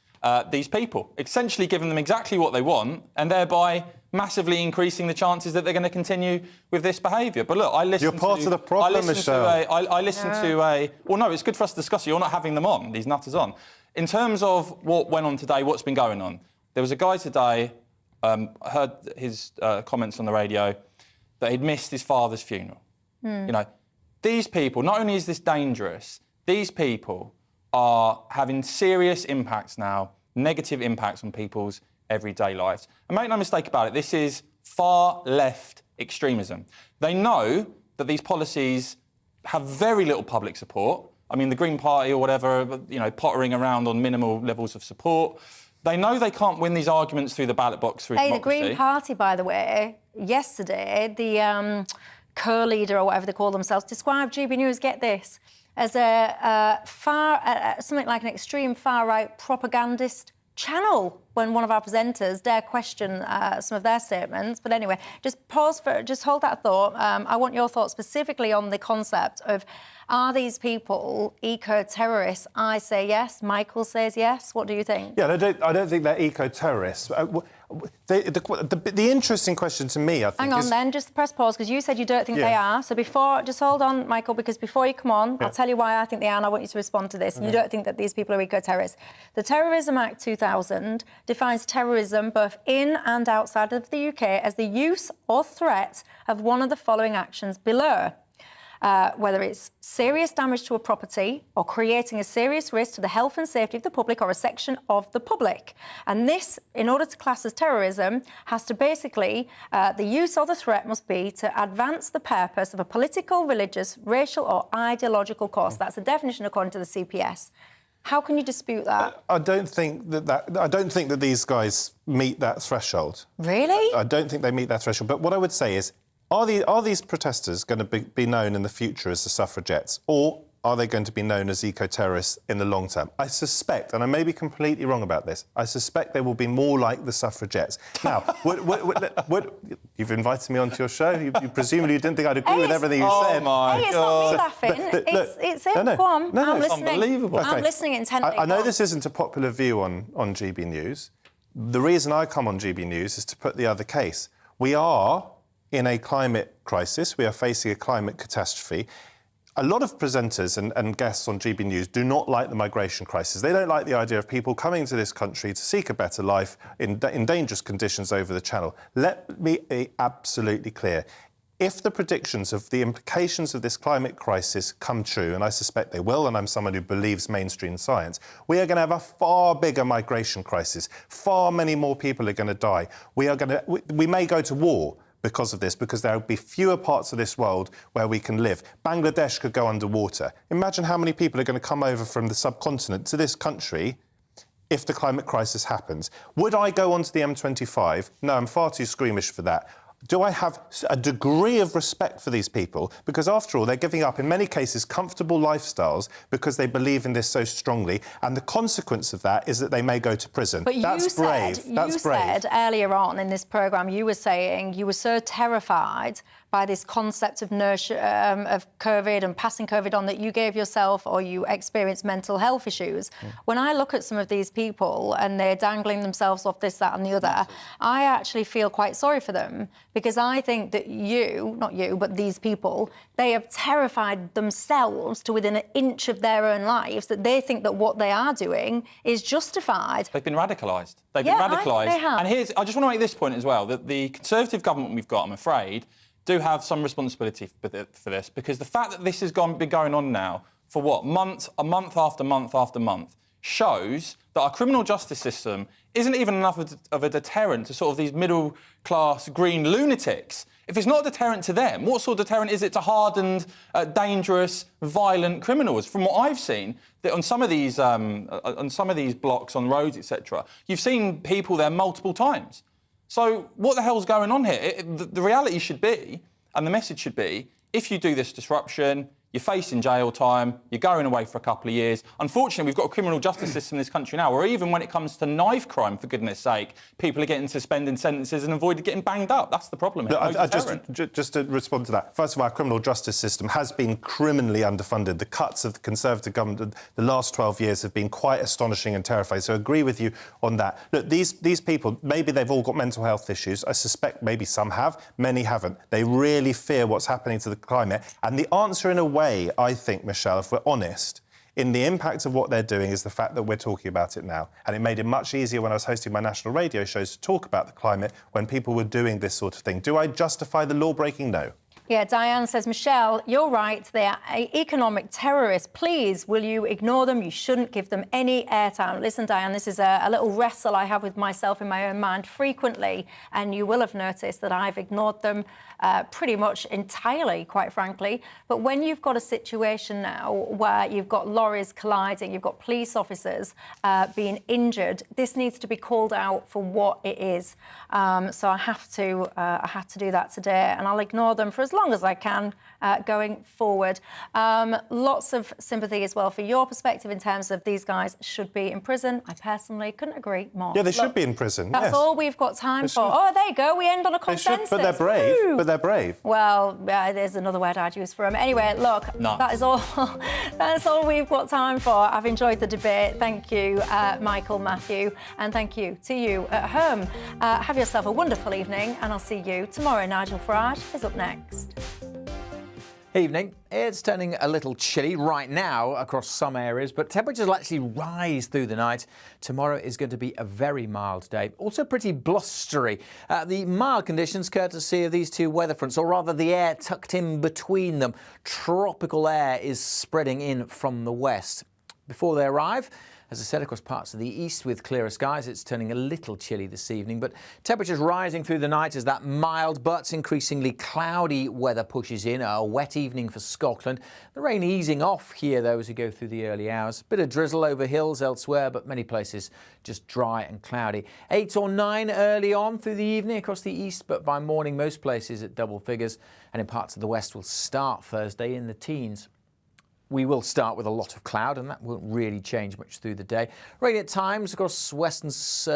these people, essentially giving them exactly what they want, and thereby massively increasing the chances that they're going to continue with this behaviour. But look, I listen You're part of the problem, Michelle. I listen to a... Well, no, it's good for us to discuss it. You're not having them on, these nutters on. In terms of what went on today, what's been going on, there was a guy today, I heard his comments on the radio, that he'd missed his father's funeral. You know, these people, not only is this dangerous, these people are having serious impacts now, negative impacts on people's everyday lives. And make no mistake about it, this is far left extremism. They know that these policies have very little public support. I mean, the Green Party or whatever, you know, pottering around on minimal levels of support. They know they can't win these arguments through the ballot box, through democracy. The Green Party, by the way, yesterday, the co-leader or whatever they call themselves, described GB News, get this, as a something like an extreme far-right propagandist channel when one of our presenters dare question some of their statements. But anyway, just hold that thought. I want your thoughts specifically on the concept of, are these people eco-terrorists? I say yes. Michael says yes. What do you think? Yeah, I don't think they're eco-terrorists. The interesting question to me, I think, Hang on then, just press pause, because you said you don't think they are. So just hold on, Michael, because before you come on, I'll tell you why I think they are, and I want you to respond to this. You don't think that these people are eco-terrorists. The Terrorism Act 2000 defines terrorism both in and outside of the UK as the use or threat of one of the following actions below. Whether it's serious damage to a property or creating a serious risk to the health and safety of the public or a section of the public. And this, in order to class as terrorism, has to basically, the use or the threat must be to advance the purpose of a political, religious, racial or ideological cause. That's the definition according to the CPS. How can you dispute that? I don't think that these guys meet that threshold. Really? I don't think they meet that threshold. But what I would say is, are these protesters going to be known in the future as the suffragettes, or are they going to be known as eco-terrorists in the long term? I suspect, and I may be completely wrong about this, I suspect they will be more like the suffragettes. Now, you've invited me onto your show. You presumably didn't think I'd agree with everything you said. It's not me laughing. It's him. Go on. I'm listening. Unbelievable. I'm listening intently. I know this isn't a popular view on GB News. The reason I come on GB News is to put the other case. We are in a climate crisis. We are facing a climate catastrophe. A lot of presenters and guests on GB News do not like the migration crisis. They don't like the idea of people coming to this country to seek a better life in dangerous conditions over the Channel. Let me be absolutely clear. If the predictions of the implications of this climate crisis come true, and I suspect they will, and I'm someone who believes mainstream science, we are going to have a far bigger migration crisis. Far many more people are going to die. We may go to war because of this, because there will be fewer parts of this world where we can live. Bangladesh could go underwater. Imagine how many people are going to come over from the subcontinent to this country if the climate crisis happens. Would I go onto the M25? No, I'm far too squeamish for that. Do I have a degree of respect for these people? Because after all, they're giving up, in many cases, comfortable lifestyles because they believe in this so strongly. And the consequence of that is that they may go to prison. But that's brave. You said earlier on in this programme, you were saying you were so terrified by this concept of COVID and passing COVID on that you gave yourself or you experienced mental health issues. When I look at some of these people and they're dangling themselves off this, that and the other, I actually feel quite sorry for them, because I think that not you, but these people, they have terrified themselves to within an inch of their own lives, that they think that what they are doing is justified. They've been radicalised. They've been radicalised. I think they have. And I just want to make this point as well, that the Conservative government we've got, I'm afraid, do have some responsibility for this, because the fact that this has been going on now for what, month after month after month, shows that our criminal justice system isn't even enough of a deterrent to sort of these middle-class green lunatics. If it's not a deterrent to them, what sort of deterrent is it to hardened, dangerous, violent criminals? From what I've seen, that on some of these blocks on roads, etc., you've seen people there multiple times. So what the hell's going on here? The reality should be, and the message should be, if you do this disruption, you're facing jail time, you're going away for a couple of years. Unfortunately, we've got a criminal justice system in this country now where even when it comes to knife crime, for goodness sake, people are getting suspended sentences and avoiding getting banged up. That's the problem here. Just to respond to that, first of all, our criminal justice system has been criminally underfunded. The cuts of the Conservative government the last 12 years have been quite astonishing and terrifying, so I agree with you on that. Look, these people, maybe they've all got mental health issues. I suspect maybe some have, many haven't. They really fear what's happening to the climate, and the answer, in a way, I think, Michelle, if we're honest, in the impact of what they're doing is the fact that we're talking about it now. And it made it much easier when I was hosting my national radio shows to talk about the climate when people were doing this sort of thing. Do I justify the law-breaking? No. Yeah, Diane says, Michelle, you're right. They are economic terrorists. Please, will you ignore them? You shouldn't give them any airtime. Listen, Diane, this is a little wrestle I have with myself in my own mind frequently, and you will have noticed that I've ignored them pretty much entirely, quite frankly. But when you've got a situation now where you've got lorries colliding, you've got police officers being injured, this needs to be called out for what it is. So I have to do that today, and I'll ignore them for as long as I can going forward. Lots of sympathy as well for your perspective in terms of these guys should be in prison. I personally couldn't agree more. Yeah, they should be in prison. That's all we've got time for. Oh, there you go. We end on a consensus. But they're brave. Woo. But they're brave. Well, there's another word I'd use for them. Anyway, look, that is all. That's all we've got time for. I've enjoyed the debate. Thank you, Michael, Matthew, and thank you to you at home. Have yourself a wonderful evening, and I'll see you tomorrow. Nigel Farage is up next. Evening. It's turning a little chilly right now across some areas, but temperatures will actually rise through the night. Tomorrow is going to be a very mild day, also pretty blustery. The mild conditions courtesy of these two weather fronts, or rather the air tucked in between them. Tropical air is spreading in from the west. Before they arrive, as I said, across parts of the east with clearer skies, it's turning a little chilly this evening, but temperatures rising through the night as that mild but increasingly cloudy weather pushes in. A wet evening for Scotland. The rain easing off here, though, as we go through the early hours. Bit of drizzle over hills elsewhere, but many places just dry and cloudy. 8 or 9 early on through the evening across the east, but by morning most places at double figures, and in parts of the west will start Thursday in the teens. We will start with a lot of cloud, and that won't really change much through the day. Rain at times across western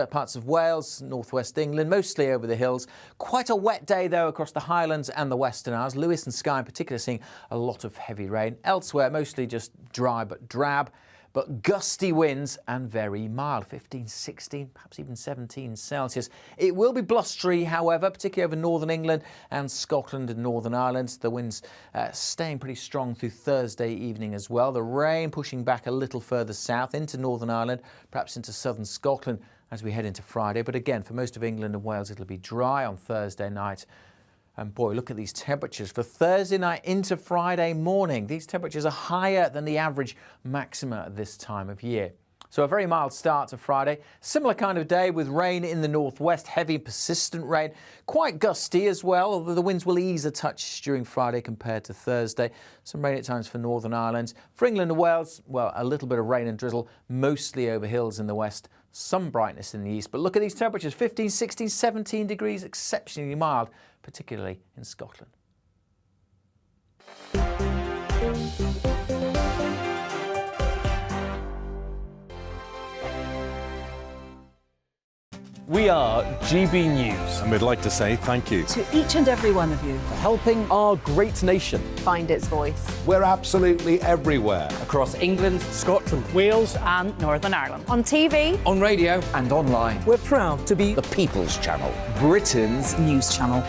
parts of Wales, northwest England, mostly over the hills. Quite a wet day, though, across the Highlands and the Western Isles. Lewis and Skye in particular seeing a lot of heavy rain. Elsewhere, mostly just dry but drab. But gusty winds and very mild, 15, 16, perhaps even 17 Celsius. It will be blustery, however, particularly over northern England and Scotland and Northern Ireland. The winds staying pretty strong through Thursday evening as well. The rain pushing back a little further south into Northern Ireland, perhaps into southern Scotland as we head into Friday. But again, for most of England and Wales, it'll be dry on Thursday night. And boy, look at these temperatures for Thursday night into Friday morning. These temperatures are higher than the average maxima at this time of year. So a very mild start to Friday. Similar kind of day with rain in the northwest, heavy persistent rain. Quite gusty as well, although the winds will ease a touch during Friday compared to Thursday. Some rain at times for Northern Ireland. For England and Wales, well, a little bit of rain and drizzle, mostly over hills in the west. Some brightness in the east. But look at these temperatures, 15, 16, 17 degrees, exceptionally mild, particularly in Scotland. We are GB News. And we'd like to say thank you to each and every one of you for helping our great nation find its voice. We're absolutely everywhere. Across England, Scotland, Wales and Northern Ireland. On TV, on radio and online. We're proud to be the People's Channel, Britain's news channel.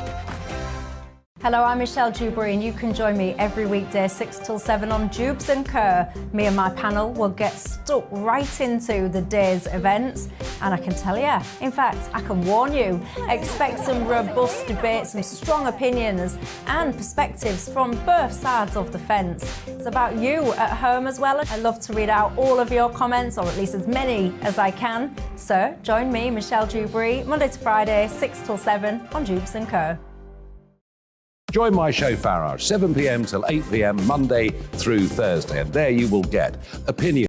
Hello, I'm Michelle Dewbs, and you can join me every weekday 6 till 7 on Dewbs & Co. Me and my panel will get stuck right into the day's events, and I can tell you, in fact, I can warn you, expect some robust debate, some strong opinions and perspectives from both sides of the fence. It's about you at home as well. I love to read out all of your comments, or at least as many as I can. So join me, Michelle Dewbs, Monday to Friday, 6 till 7 on Dewbs & Co. Join my show Farage, 7 p.m. till 8 p.m. Monday through Thursday, and there you will get opinion.